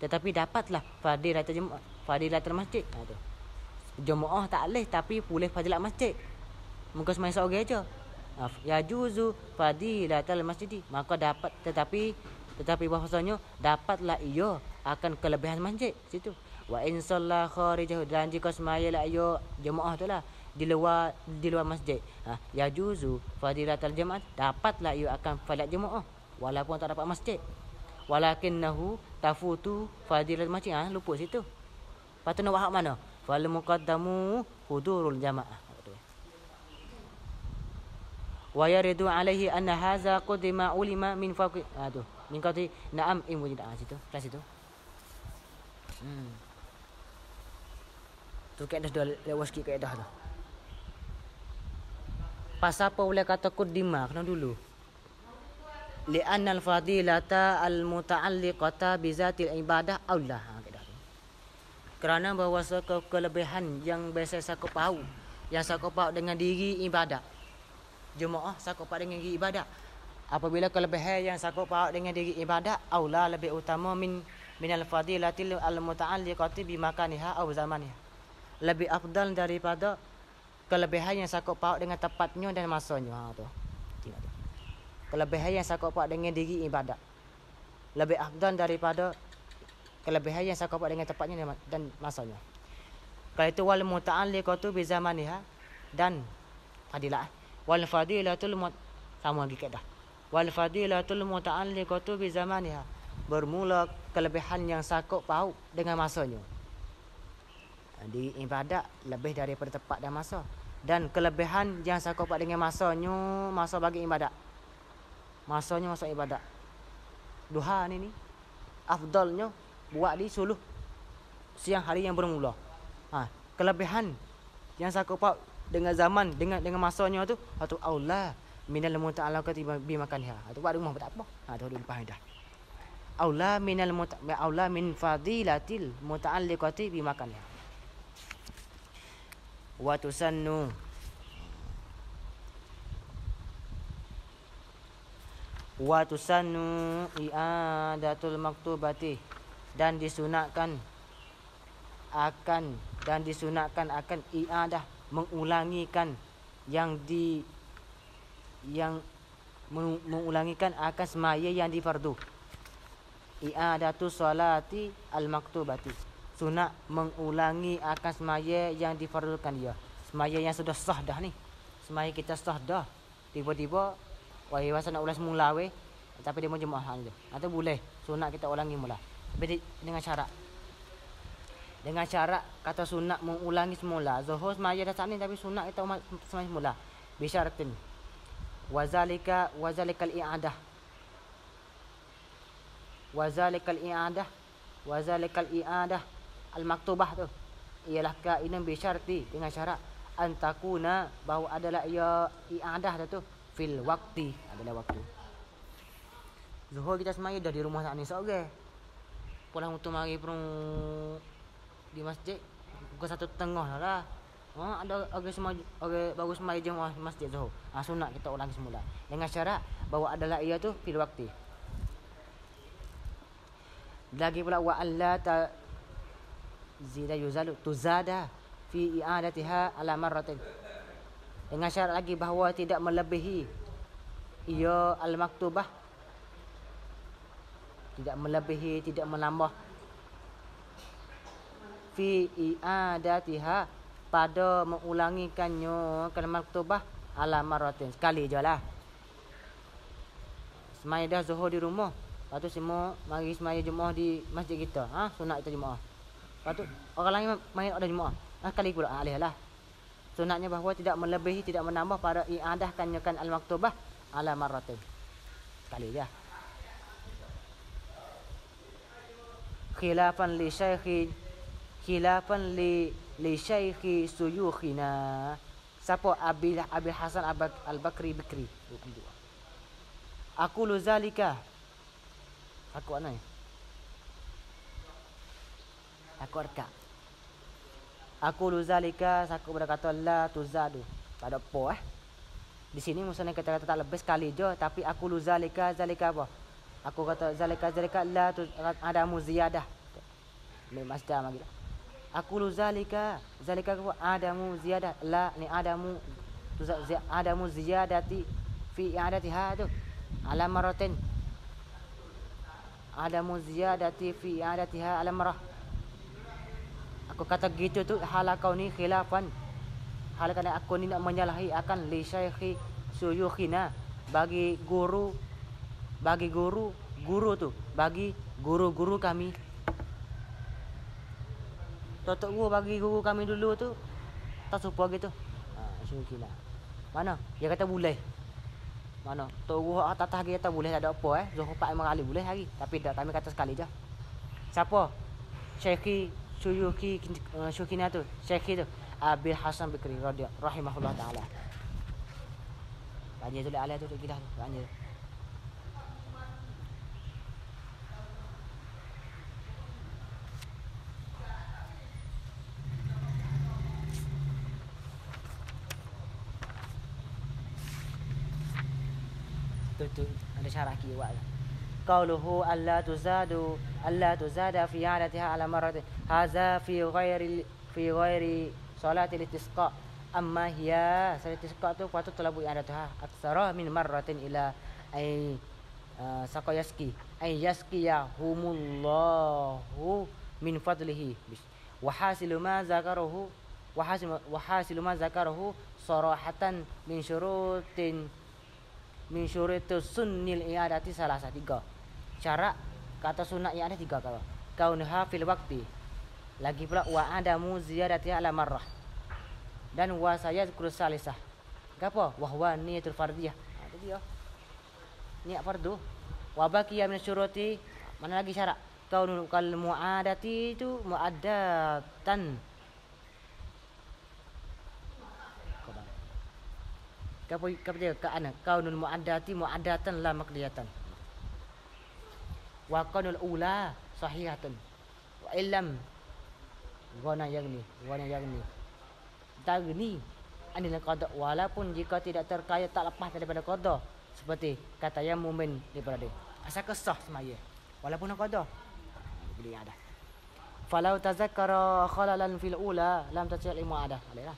tetapi dapatlah fadilatul masjid. Tu jemaah tak boleh tapi boleh fadilat masjid. Muka semai seorang aja. Yajuzu fadilatul masjid, maka dapat, tetapi bahasanya dapatlah ia akan kelebihan masjid situ. Wa in shalla kharijahu, dan jika semaya lah ia jemaah tu lah di luar masjid, yajuzu fadilatul jemaah, dapatlah ia akan fadilat jemaah walaupun tak dapat masjid. Walakinnahu tafutu fadilatul masjid, lupa situ. Patut nak wahak mana? Fal muqaddamu hudurul jamaah. Wa yaridu alaihi anna hadza qadima ulima min faqi, tu min qati na'am ilmu tidak situ kelas itu. Tu kaedah dah lewat sikit kaedah tu. Pasal apa boleh kata qaddima kena dulu? Li'anna al-fadilata al-muta'alliqata bi zatil ibadah aula. Kerana bahawa kelebihan yang biasa sakut paut, yang sakut paut dengan diri ibadat. Jemaah sakut paut dengan diri ibadat. Apabila kelebihan yang sakut paut dengan diri ibadat, aula lebih utama minal fadilatil al-muta'alliqati bi makaniha aw zamaniha. Lebih afdal daripada kelebihan yang sakut paut dengan tempatnya dan masanya. Tu. Kelebihan yang sakut paut dengan diri ibadat lebih afdal daripada kelebihan yang sakut paut dengan tempatnya dan masanya. Kalau itu wal muta'alliqatu bi zamaniha, dan fadilah wal fadilatul sama lagi kaedah. Wal fadilatul muta'alliqatu bi zamaniha, bermula kelebihan yang sakut paut dengan masanya. Di ibadat lebih daripada tempat dan masa. Dan kelebihan yang sakut paut dengan masanya, masa bagi ibadat. Masanya masa ibadat. Duha ni afdalnya buat di suluh siang hari yang bermula. Kelebihan yang sakut paut dengan zaman, dengan masanya tu, atau aula minal muta'alliqati bi makaniha. Tu buat rumah tak apa. Tu dulu faham dah. Aula min fadilatil muta'alliqati bi makaniha. Wa tusannu i'adatul maktubati, dan disunatkan akan i'adah, mengulangikan mengulangikan akan semaya yang difardu. I'adatus salati al maktubati, sunat mengulangi akan semaya yang difardukan dia. Semaya yang sudah sah dah ni. Semaya kita sah dah. Tiba-tiba wahai masa nak ulang semula weh, tapi dia mau jemaah je. Atau boleh sunat kita ulangi mula. Tapi dengan syarat. Dengan syarat kata sunat mengulangi semula. Zuhur semaya dah tak ni, tapi sunat kita semaya semula. Bisyaratin. Wazalikal i'adah. Wazalikal i'adah al-maktubah tu ialah kainun bisyarti, dengan syarat antakuna, bahawa adalah ia i'adah tu fil waktu, adalah waktu. Zuhur kita semaya dah di rumah tak ni seorang. Pulang untuk mari perung di masjid pukul 1:30 lah. Ada orang semua, orang baru semaya jemaah masjid Zuhur. Sunat kita ulangi semula dengan syarat bahawa adalah ia tu fil waktu. Lagi pula wa alla ta zida yuzalu tuzada fi i'adatiha ala marratin. Dengan syarat lagi bahawa tidak melebihi ia al-maktubah, tidak melebihi, tidak menambah fi i'adatiha, pada mengulangikannya al-maktubah ala marratin, sekali je lah. Semaya dah Zuhur di rumah, lepas tu semua mari semaya jemaah di masjid kita. Sunat kita jemaah. Lepas tu orang lain main ada jemaah. Sekali pula alih lah. Sunatnya bahawa tidak melebihi, tidak menambah pada i'adahkannya kan al-maktubah ala marratin. Sekali je. Khilafan li syaikhi suyukhina. Siapa? Abil Hasan al-Bakri Bikri. Aku lu zalika. Aku mana ni? Aku rekap. Aku luzalika, aku berkata la tuzadu. Tak ada apa Di sini maksudnya kata-kata tak lebih sekali je, tapi aku luzalika, zalika apa? Aku kata zalika la tu adamu ziyadah. Ni masdar lagi. Aku luzalika, zalika apa? Adamu ziyadah. La ni adamu ziyadati fi i'adatiha tu. Ala maratin. Adamu ziyadati fi i'adatiha ala marah. Aku kata gitu tu hal kau ni khilafan. Hal kerana aku ni nak menyalahi akan li syaikhi suyukhina, bagi guru tu, bagi guru-guru kami. Tok guru bagi guru kami dulu tu tak supa gitu. Suyukhina. Mana? Dia kata boleh. Mana? Tok guru atas dia kata boleh, tak ada apa Zuhur 4 kali boleh hari, tapi tak kami kata sekali je. Siapa? Syaikhi Syukhina tu, Syekhi tu Abil Hasan Bikri rahimahullah ta'ala. Banyak tu alih tu gila tu. Banyak. Tu ada syarah ki awak. Qauluhu alla tuzada fi 'adatiha ala marratin. Hadza fi ghairi salatil istisqa. Amma hiya salatil istisqa tu patut talabu i'adatuha aktsara min marratin ila ay saqayaski ay yaskiyahumullahu min fadlihi. Wa hasilu ma zakarahu sarahatan min syurutus sunnil i'adati salah tiga. Syarat kata sunat i'adah 3 kata. Kaunha fil waqti. Lagi pula wa adamu ziyadati ala marrah. Dan wa sayadkur salisah. Gapo? Wa huwa niyatul fardhiyah. Itu dia. Niat fardu. Wa baqiya min syuruti. Mana lagi syarat? Kaunul kal muadati itu muaddatan. Kapo dia ka ana kaunul muaddati muaddatan la maqdiyatan. Wa qaulul ula sahihatun wa illam wana yagni tagni anil qada, walaupun jika tidak terkait tak lepas daripada qada, seperti kata yang mumin daripada dia asal kesah semaya walaupun qada boleh ada. Falau tazakkara khalalan fil ula lam tasih al muadah alailah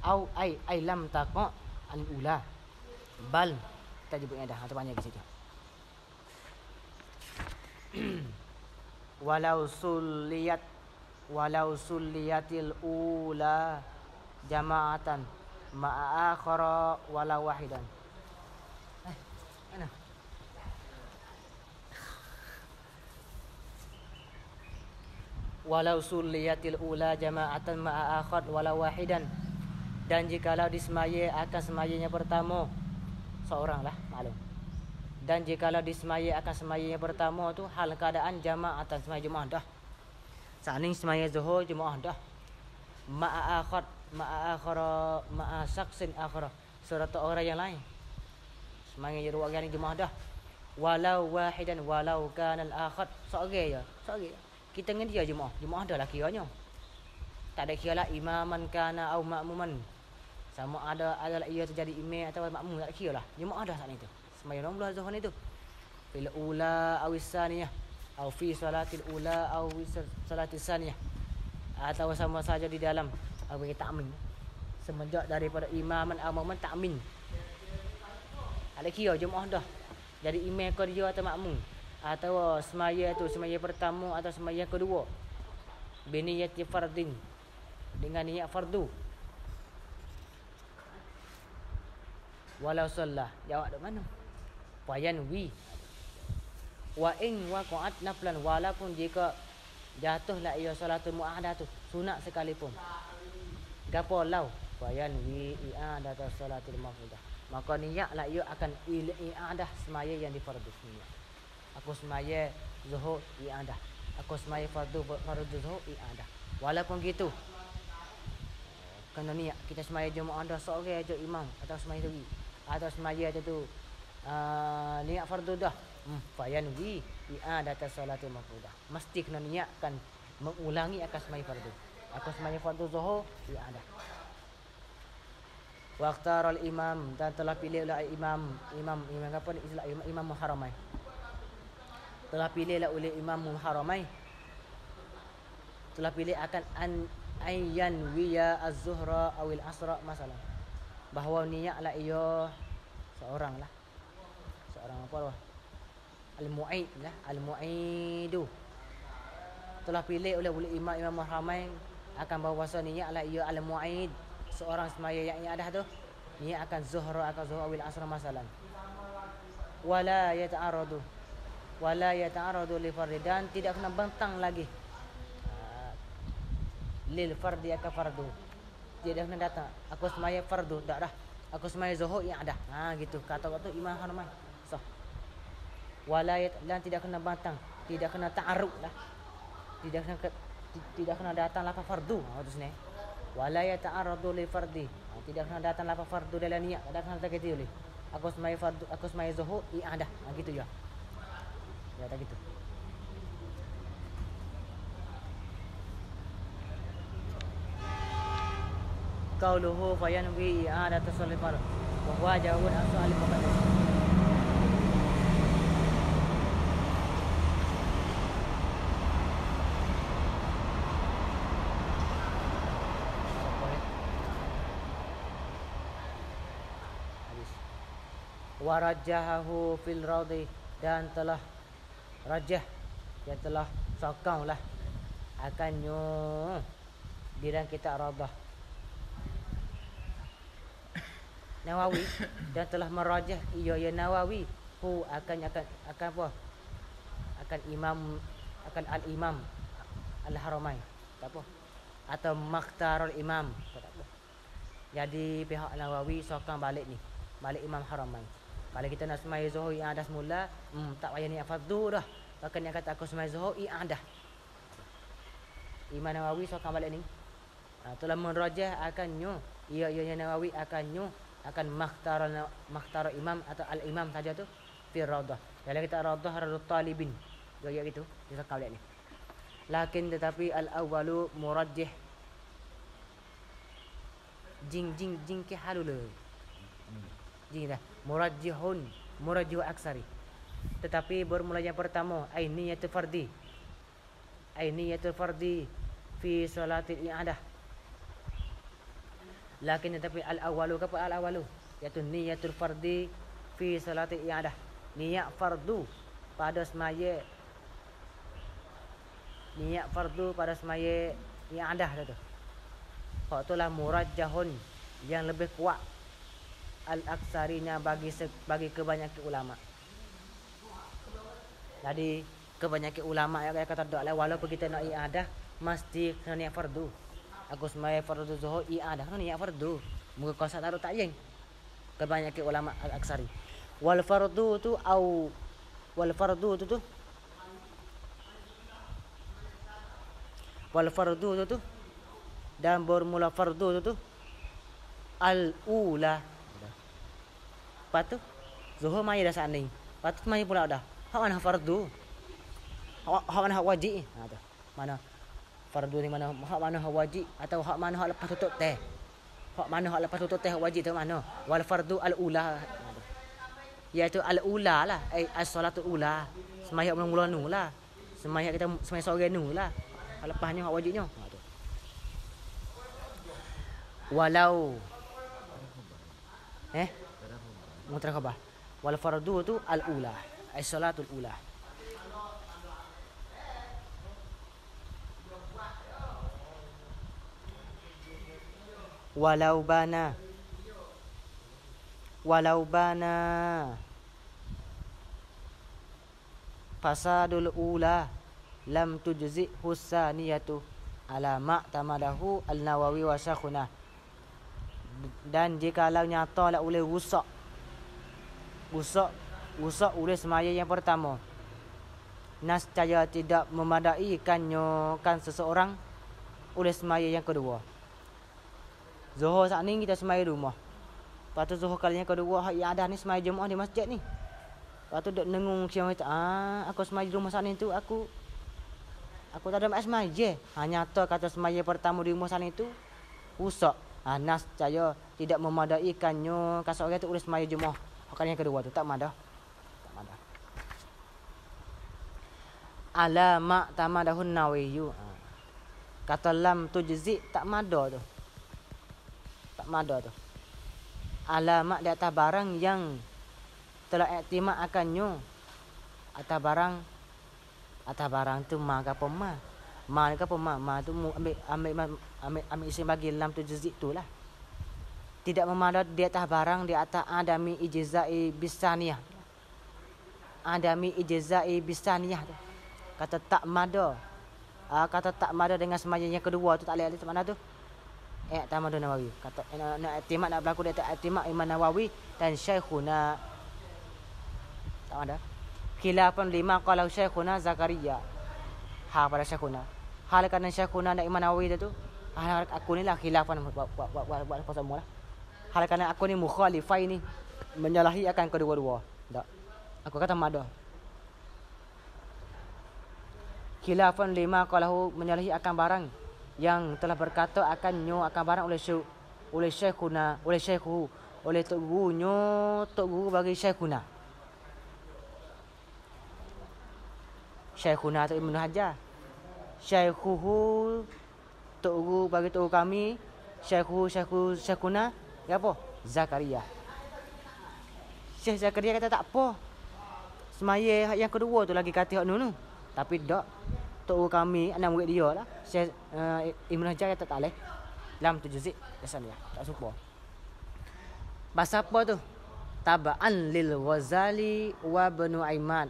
au ai lam taqa al ula bal tajib ada atau banyak di situ. Walau sulliyatil ula jama'atan ma'a akhara walau wahidan. Mana? Walau sulliyatil ula jama'atan ma'a akhar walau wahidan. Dan jikalau disemaya akan semayanya pertama seorang lah maklum. Dan jikalau disemaya akan semaya yang pertama tu hal keadaan jamaatan semaya jemaah dah. Saning semaya zuhur jemaah dah. Ma'a saksin akhara, serta orang yang lain. Semaya dua orang ni jemaah dah. Walau wahidan walau kana al-akhar seorang je. Kita dengan dia jemaah dah lah kiranya. Tak ada kira lah imaman kana au makmuman. Sama ada adalah ia terjadi imam atau makmum, tak kira lah. Jemaah dah saat itu. Semaya 16 zuhur itu. Fil ula aw saniyah atau fi salatil ula aw salatis saniyah, atau sama saja di dalam bagi takmin. Semenjak daripada imaman amaman takmin. Ada kira jemaah dah. Jadi imam ke dia atau makmum, atau semaya tu semaya pertama atau semaya kedua. Biniyati fardin, dengan niat fardu. Walau sallah, jawab dak mana? Fayanwi wa in waqa'at naflan, walaupun jika jatuhlah ia salatul mu'adah tu sunat sekalipun. Gapo lau fayanwi i'adat salatul mafruḍah, maka niatlah ia akan i'adah semaya yang difardu. Aku semaya zuhur i'adah, aku semaya fardu zuhur i'adah. Walaupun gitu kena niat kita semaya jemaah dah seorang aja imam atau semaya sendiri atau semaya aja tu niat fardu dah. Fayanwi i'adat salatul mafruḍah, mesti kena niatkan mengulangi akan semaya fardu. Aku semaya fardu zuhur i'adah. Waqtarul imam, dan telah pilih oleh imam apa ni istilah imam muharramai. Telah pilihlah oleh imam muharramai. Telah pilih akan ayyan wiya az-zuhra awil asra masalah. Bahawa niatlah ia seorang apa lah? Al-mu'id lah, al-mu'idu. Telah pilih oleh imam muharramai akan bahawasa niatlah ia al-mu'id, seorang semaya yang iadah tu niat akan zuhra awil asra masalan. Wala yata'aradu li fardi, dan tidak kena bentang lagi lil fardi akan fardu. Tidak kena datang aku semaya fardu dak dah, aku semaya zuhur iadah. Gitu kata waktu imam muharramai. Dan tidak kena bentang, tidak kena ta'arud lah. Tidak kena datang lafaz fardu. Tu sini. Wala yata'arradu li fardi. Tidak kena datang lafaz fardu dalam niat. Tidak kena tak gitu. Aku semaya fardu, aku semaya zuhur i'adah. Gitu ya. Ya tak gitu. Qauluhu fayanwi i'adatu sholil fard. Wa huwa jawabun as-su'al muqaddas. Warajahahu fil raudi, dan telah rajah, dia telah sokonglah akannya di dalam kitab Radah Nawawi, dan telah merajah ia Nawawi hu akan apa, akan al-imam al-haramain tak apa, atau makhtarul imam tak apa. Jadi pihak Nawawi sokong balik imam haramain. Kalau kita nak semaya zuhur i'adah semula, tak payah niat fardu dah. Bahkan yang kata aku semaya zuhur i'adah. Imam Nawawi sokong balik ni. Telah merajah akannya ia Nawawi akan makhtar imam atau al-imam saja tu fi radah. Kalau kita radah talibin. Dia gitu, dia sokong balik ni. Lakin tetapi al-awwalu murajjih. Jing ke halul. Jing dah. Murajjihu aksari. Tetapi bermula yang pertama niyatul fardi fi salatil i'adah. Lakin tetapi al-awwalu iaitu niyatul fardi fi salatil i'adah. Niat fardu pada semaya i'adah tu. Hak itulah murajjahun, yang lebih kuat al-aksarina bagi kebanyakan ulama. Jadi kebanyakan ulama yang kata taklah walaupun kita nak i'adah mesti kena niat fardu. Aku semaya fardu zuhur i'adah kena niat fardu. Muka kau taruh tak jeng. Kebanyakan ulama al-aksari. Wal fardu tu dan bermula fardu tu al-ula. Lepas tu zuhur maya dah saat ni. Lepas tu maya pula dah. Hak mana fardu? Hak mana hak wajib? Tu. Mana fardu ni, mana hak mana hak wajib, atau hak mana hak lepas tutup teh? Hak mana hak lepas tutup teh hak wajib tu mana? Wal fardu al-ula. Iaitu al-ula lah, as-salatul ula. Semaya mula-mula nu lah. Semaya kita semaya sore nu lah. Hak lepasnya hak wajibnya. Tu. Walau mutlaq khabar. Wal fardu tu al-ula, as-salatul ula. Walau bana fasadul ula lam tujzi husaniyatu ala ma'tamadahu al-Nawawi wa syakhuna. Dan jikalau nyata lah oleh rusak oleh semaya yang pertama, nascaya tidak memadai kan seseorang oleh semaya yang kedua. Zuhur saat ni kita semaya rumah. Lepas tu zuhur kali yang kedua hak yang ada ni semaya jemaah di masjid ni. Lepas tu duk nengung siang kata, aku semaya rumah saat ni tu aku Aku tak ada mak semaya. Nyata kata semaya pertama di rumah sana itu rusak. Nas saya tidak memadaikannya. Kasut orang tu boleh semaya Jumaat. Yang kedua tu tak madah. Tak madah. Alamak tamadahun nawiyu. Kata lam tu jezi tak madah tu. Tak madah tu. Alamak di atas barang yang telah iktimat akannya. Atas barang tu ma ke apa ma? Ma ke apa ma? Ma tu ambil isim bagi lam tu juz'i tu lah. Tidak memadai di atas barang di atas adami ijza'i bisaniyah. Adami ijza'i bisaniyah tu. Kata tak mada. Kata tak mada dengan semaya yang kedua tu tak boleh tak mana tu? Tamad Nawawi. Kata nak iktimat nak berlaku di atas iktimat Imam Nawawi dan Syekhuna. Tak ada. Khilafan lima qala Syekhuna Zakaria. Pada Syekhuna. Hal kerana Syekhuna dan Imam Nawawi tu, aku ni lah khilafan buat apa semua lah. Hal kerana aku ni mukhalifai ni menyalahi akan kedua-dua. Tak. Aku kata madah. Khilafan lima qalahu menyalahi akan barang yang telah berkata akannya akan barang oleh Syekhuna, oleh Syekhu, oleh tok guru bagi Syekhuna. Syekhuna tu Ibnu Hajar. Syekhuhu tok guru bagi tok kami, Syekhuna ya apa? Zakaria. Syekh Zakaria kata tak apa. Semaya yang kedua tu lagi kata hak nu. Tapi dak tok kami anak murid dia lah. Syekh Ibnu Hajar kata tak leh. Lam tu juz'i kesan dia. Tak suka. Bahasa apa tu? Taba'an lil Ghazali wa Ibnu Aiman.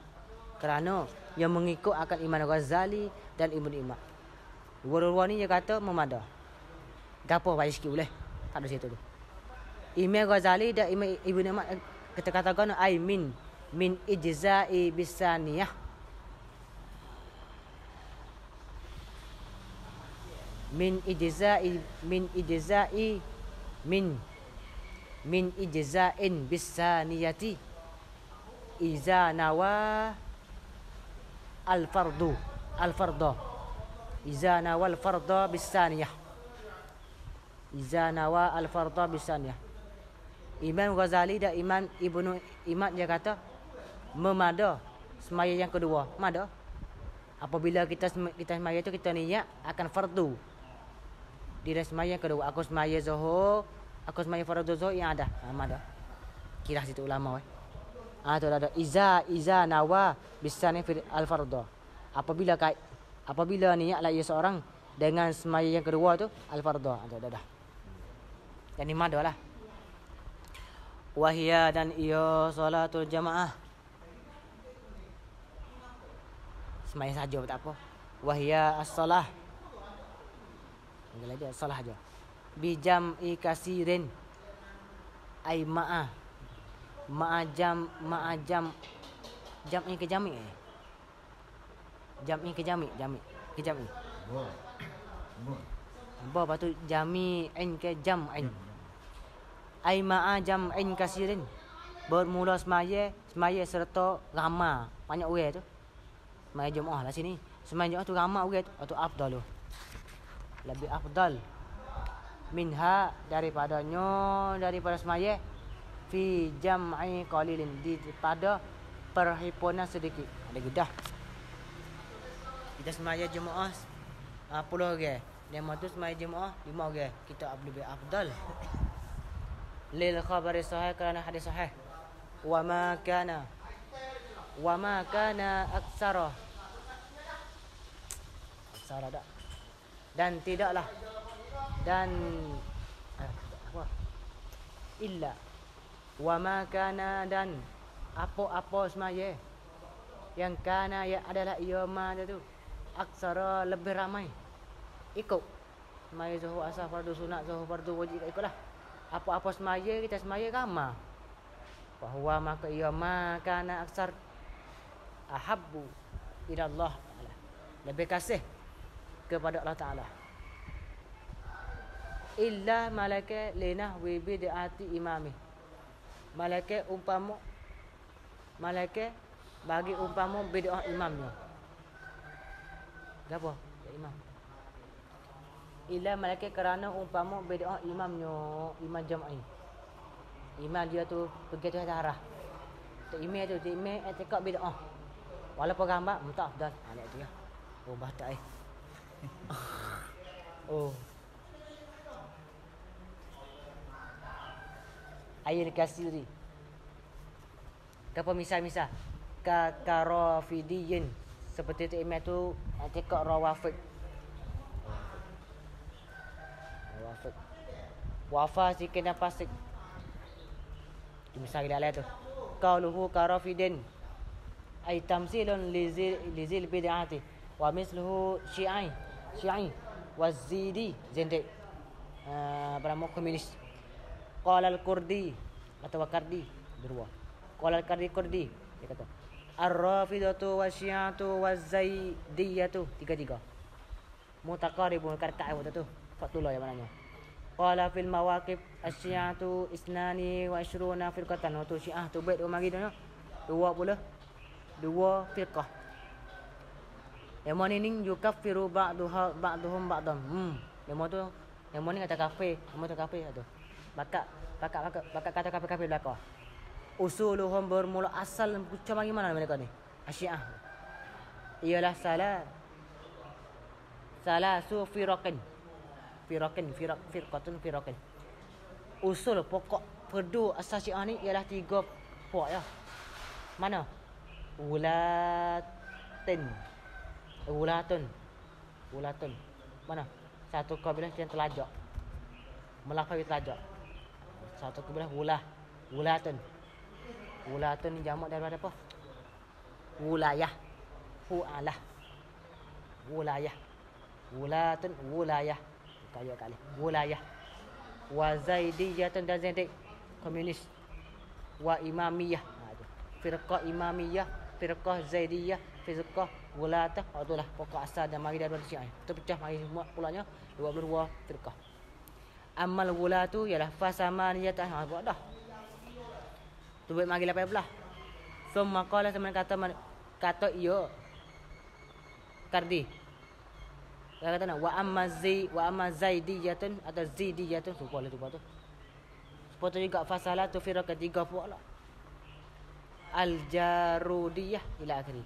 Kerana yang mengikut akan Imam Ghazali dan Ibnu Imam. Dua-dua ni dia kata memadah. Gapo baik sikit boleh. Tak ada situ tu. Imam Ghazali dan Ibnu Imam kita katakan ai min ijza'i bisaniyah. Min ijza'in bisaniyati iza nawa al-farda iza nawa al-farda bisaniyah. Iza nawa al-farda bisaniyah. Imam Ghazali dan Ibnu Imam dia kata memada semaya yang kedua. Mada apabila kita semaya tu kita niat akan fardu. Di semaya yang kedua aku semaya zuhur, aku semaya fardu zuhur yang ada. Mada. Kira situ ulama tu ada iza nawa bisaniyah fil al-farda. Apabila niatlah ia seorang dengan semaya yang kedua tu al-farda. Dah. Jadi mada lah. Wahia dan ia salatul jamaah. Semaya saja tak apa. Wahia as-salah. Enggak lagi salah aja. Bijam'i kasirin. Ai jam'i ke jami'. Jam'i ke jami'. Apa batu jami'in ke jam'in. Ai jam'in kasirin. Bermula semaya serta ramai banyak orang tu. Semaya Jumaat lah sini. Semaya Jumaat tu ramai orang tu. Atau afdal tu. Lebih afdal minha daripada semaya fi jam'i qalilin pada perhimpunan sedikit. Ada gedah. Kita semaya Jumaat 10 orang. Lima tu semaya Jumaat 5 orang. Kita lebih afdal. Lil khabari sahih kerana hadis sahih. Wa ma kana aksara dak. Dan tidaklah illa wa ma kana dan apa semaya yang kana ya adalah ia ma tu aksara lebih ramai ikut semaya zuhur asar fardu sunat zuhur fardu wajib ikutlah apa semaya kita semaya ramai bahwa maka ia ma kana aksar ahabbu ila Allah Taala lebih kasih kepada Allah Taala. Illa malaka linahwi bid'ati imami. Malaka bagi umpama bid'ah imamnya. Gapo? Tak imam. Ila malaikat kerana umpama bid'ah imamnya imam jama'i. Imam dia tu pergi tu arah. Tak imam tu, tak imam etikad bid'ah. Walaupun gambar, tak afdal. Anak tu ya. Oh, batak Oh. Air kasiri. Apa misal-misal? Karafidiyin. Seperti tu imam tu etikad rawafid. Rawafid. Wafa sikit dan pasik. Misal kita lihat tu. Qauluhu karafidin. Ay tamsilun lizil bid'ati. Wa misluhu syi'i. Wazidi zindik. Beramu komunis. Qala al-Kurdi atau Kardi berdua. Qala al-Kurdi dia kata ar-rafidatu wasyi'atu wazaidiyatu tiga-tiga. Mutaqaribun karka'u tu. Fatullah yang mananya. Qala fil mawaqif asyi'atu isnani wa ishruna firqatan. Tu Syiah tu bait mari dah 22 firqah. Yang mana ni yukaffiru ba'duhum ba'dam. Yang mana tu yang mana kata kafir, yang mana kafir tu. Bakak kata kafir belaka. Usuluhum bermula asal macam bagaimana mereka ni? Asyiah. Ialah salasu firaqin. Firqatun. Usul pokok perdu asas Syiah ni ialah 3 pokok ya. Mana? Ulatun. Mana? Satu kabilah yang telajak. Melafaz telajak. Satu kabilah ulatun ni jamak daripada apa? Wilayah. Fu'alah. Wilayah. Kaya kali. Wilayah. Wa zaidiyatun dan zaidik komunis. Wa imamiyah. Firqah imamiyah, firqah zaidiyah, firqah wulatah. Itulah pokok asal dan mari daripada Syiah. Terpecah mari semua pulanya 22 firqah. Amal wulatu ialah fasamaniyatah. Buat dah. Tu baik mari 18. Summa qala sama kata iya Kardi. Dia kata nak wa amma zaidiyatun atau zidiyatun lupa tu. Seperti juga fasalah tu firqah 3 pula. Al-Jarudiyah ila akhiri.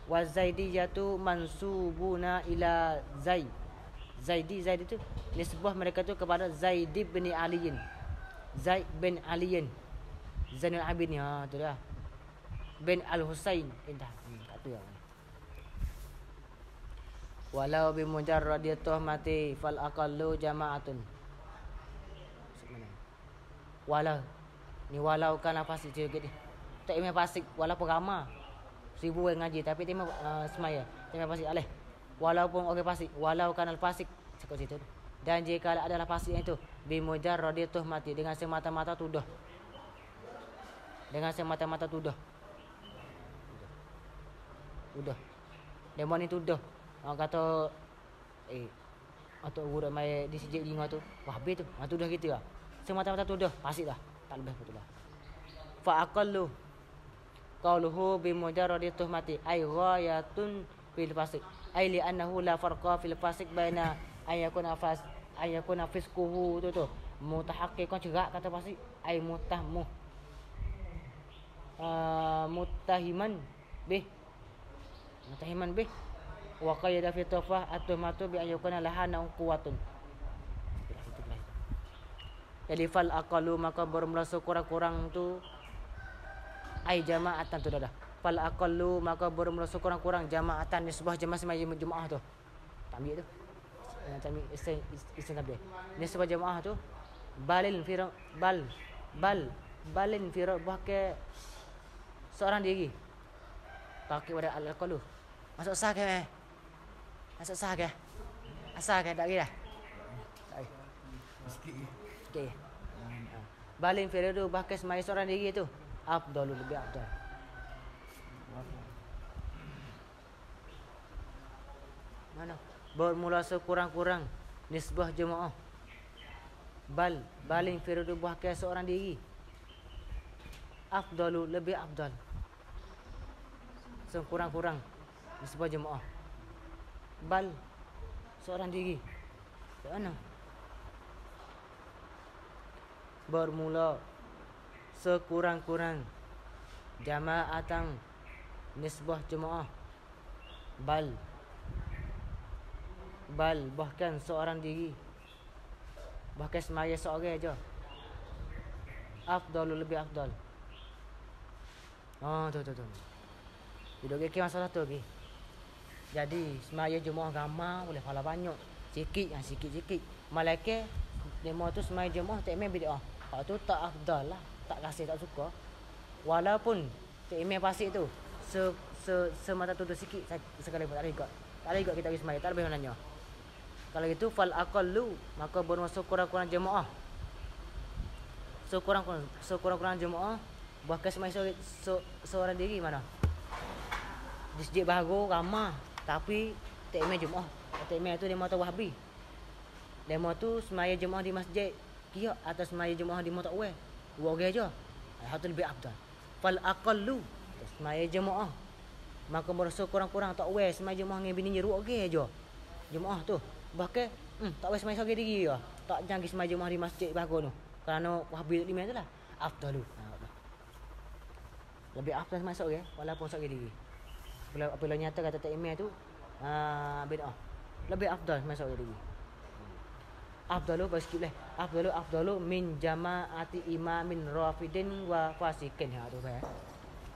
Wa zaidiyatu mansubuna ila Zaidi tu nisbah mereka tu kepada Zaid bin Aliyin. Zaid bin Aliyin. Zainul Abidin tu dah. Bin Al-Husain indah. Kat tu yang. Walau bi mujarradi tuhmati fal aqallu jama'atun. Walau kan fasik je ni. Tak imam fasik walaupun ramai. 1000 orang ngaji tapi imam semaya. Imam fasik alih. Walaupun orang fasik, walau kan al-fasik cakap situ. Dan jika adalah fasik itu bi mujarradi tuhmati dengan semata-mata tuduh. Tuduh. Demo ni tuduh. Orang kata atau guru mai di sijik linga tu. Wah habis tu. Tuduh gitu lah. Semata-mata tuduh, fasik dah. Tak lebih betul lah. Fa aqallu qauluhu bi mujarradi tuhmati ay ghayatun fil fasik ay li annahu la farqa fil fasik baina ayakuna fisquhu tu mutahaqqiqan cerak kata fasik ay muttahiman bih wa qayyada fi tafah at-tuhmatu bi ayakuna lahana quwwatun. Jadi fal aqalu maka bermula kurang-kurang tu ai jama'atan tu dah. Fal aqallu maka bermula kurang-kurang jama'atan nisbah jemaah tu. Tak ambil tu. Macam istilah tabligh. Nisbah jemaah tu balin firaq bahkan seorang diri. Pakai pada al-aqalu. Masuk sah ke? Asal ke tak kira. Tak. Okey. Balin firaq bahkan semai seorang diri tu. Afdalul lebih afdal. Mana? Bermula sekurang-kurang nisbah jemaah. Balin firdu buah ke seorang diri. Afdalu lebih afdal. Sekurang-kurang nisbah jemaah. bal seorang diri. Macam mana? Bermula sekurang-kurang jama'atan nisbah jemaah bal bahkan seorang diri, bahkan semaya seorang aja afdal, lebih afdal. Tu duduk ke masalah tu lagi. Jadi semaya jemaah ramai boleh pahala banyak, sikit malaikat demo tu semaya jemaah tak main bid'ah. Hak tu tak afdal lah, tak kasih, tak suka. Walaupun tak main pasik tu semata tuduh sikit sekali pun tak ada ikut kita pergi semaya, tak lebih mananya. Kalau gitu fal aqallu, maka bermasa kurang-kurang jemaah. Sekurang-kurang jemaah bahkan semaya seorang diri mana? Di Masjid Baharu ramai tapi tak main jemaah. Tak main tu demo tu Wahabi. Demo tu semaya jemaah di masjid Kia atau semaya jemaah di motorway. Dua orang aja. Hal tu lebih afdal. Fal aqallu, semaya jemaah. Maka berasa kurang-kurang tak we semaya jemaah dengan bini je dua orang aja. Jemaah tu. Bahkan tak we semaya seorang diri je. Tak jangan semaya jemaah di Masjid Baharu tu. Kerana Wahabi di mana tu lah. Afdalu. Lebih afdal semaya seorang walaupun seorang diri. Apabila nyata kata tak email tu bid'ah. Lebih afdal semaya seorang diri. Afdalu basikip leh. Afdalu min jama'ati imamin rafidin wa fasikin. Tu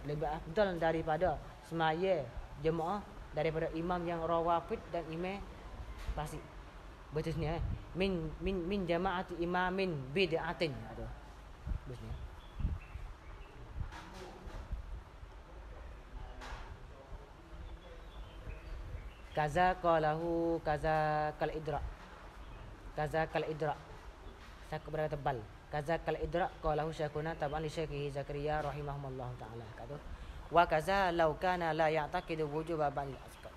lebih afdal daripada semaya jemaah daripada imam yang rawafid dan imam fasik. Betul ni min jama'ati imamin bid'atin. Tu. Betul ni. Kaza qalahu kaza kal idrak. Kaza kal idrak. Syak berkata tebal. Kaza kal idrak qalahu syaikuna taban li syaikhih Zakaria rahimahullah taala. Kata wa kaza law kana la ya'taqidu wujuba ba'dil asqar.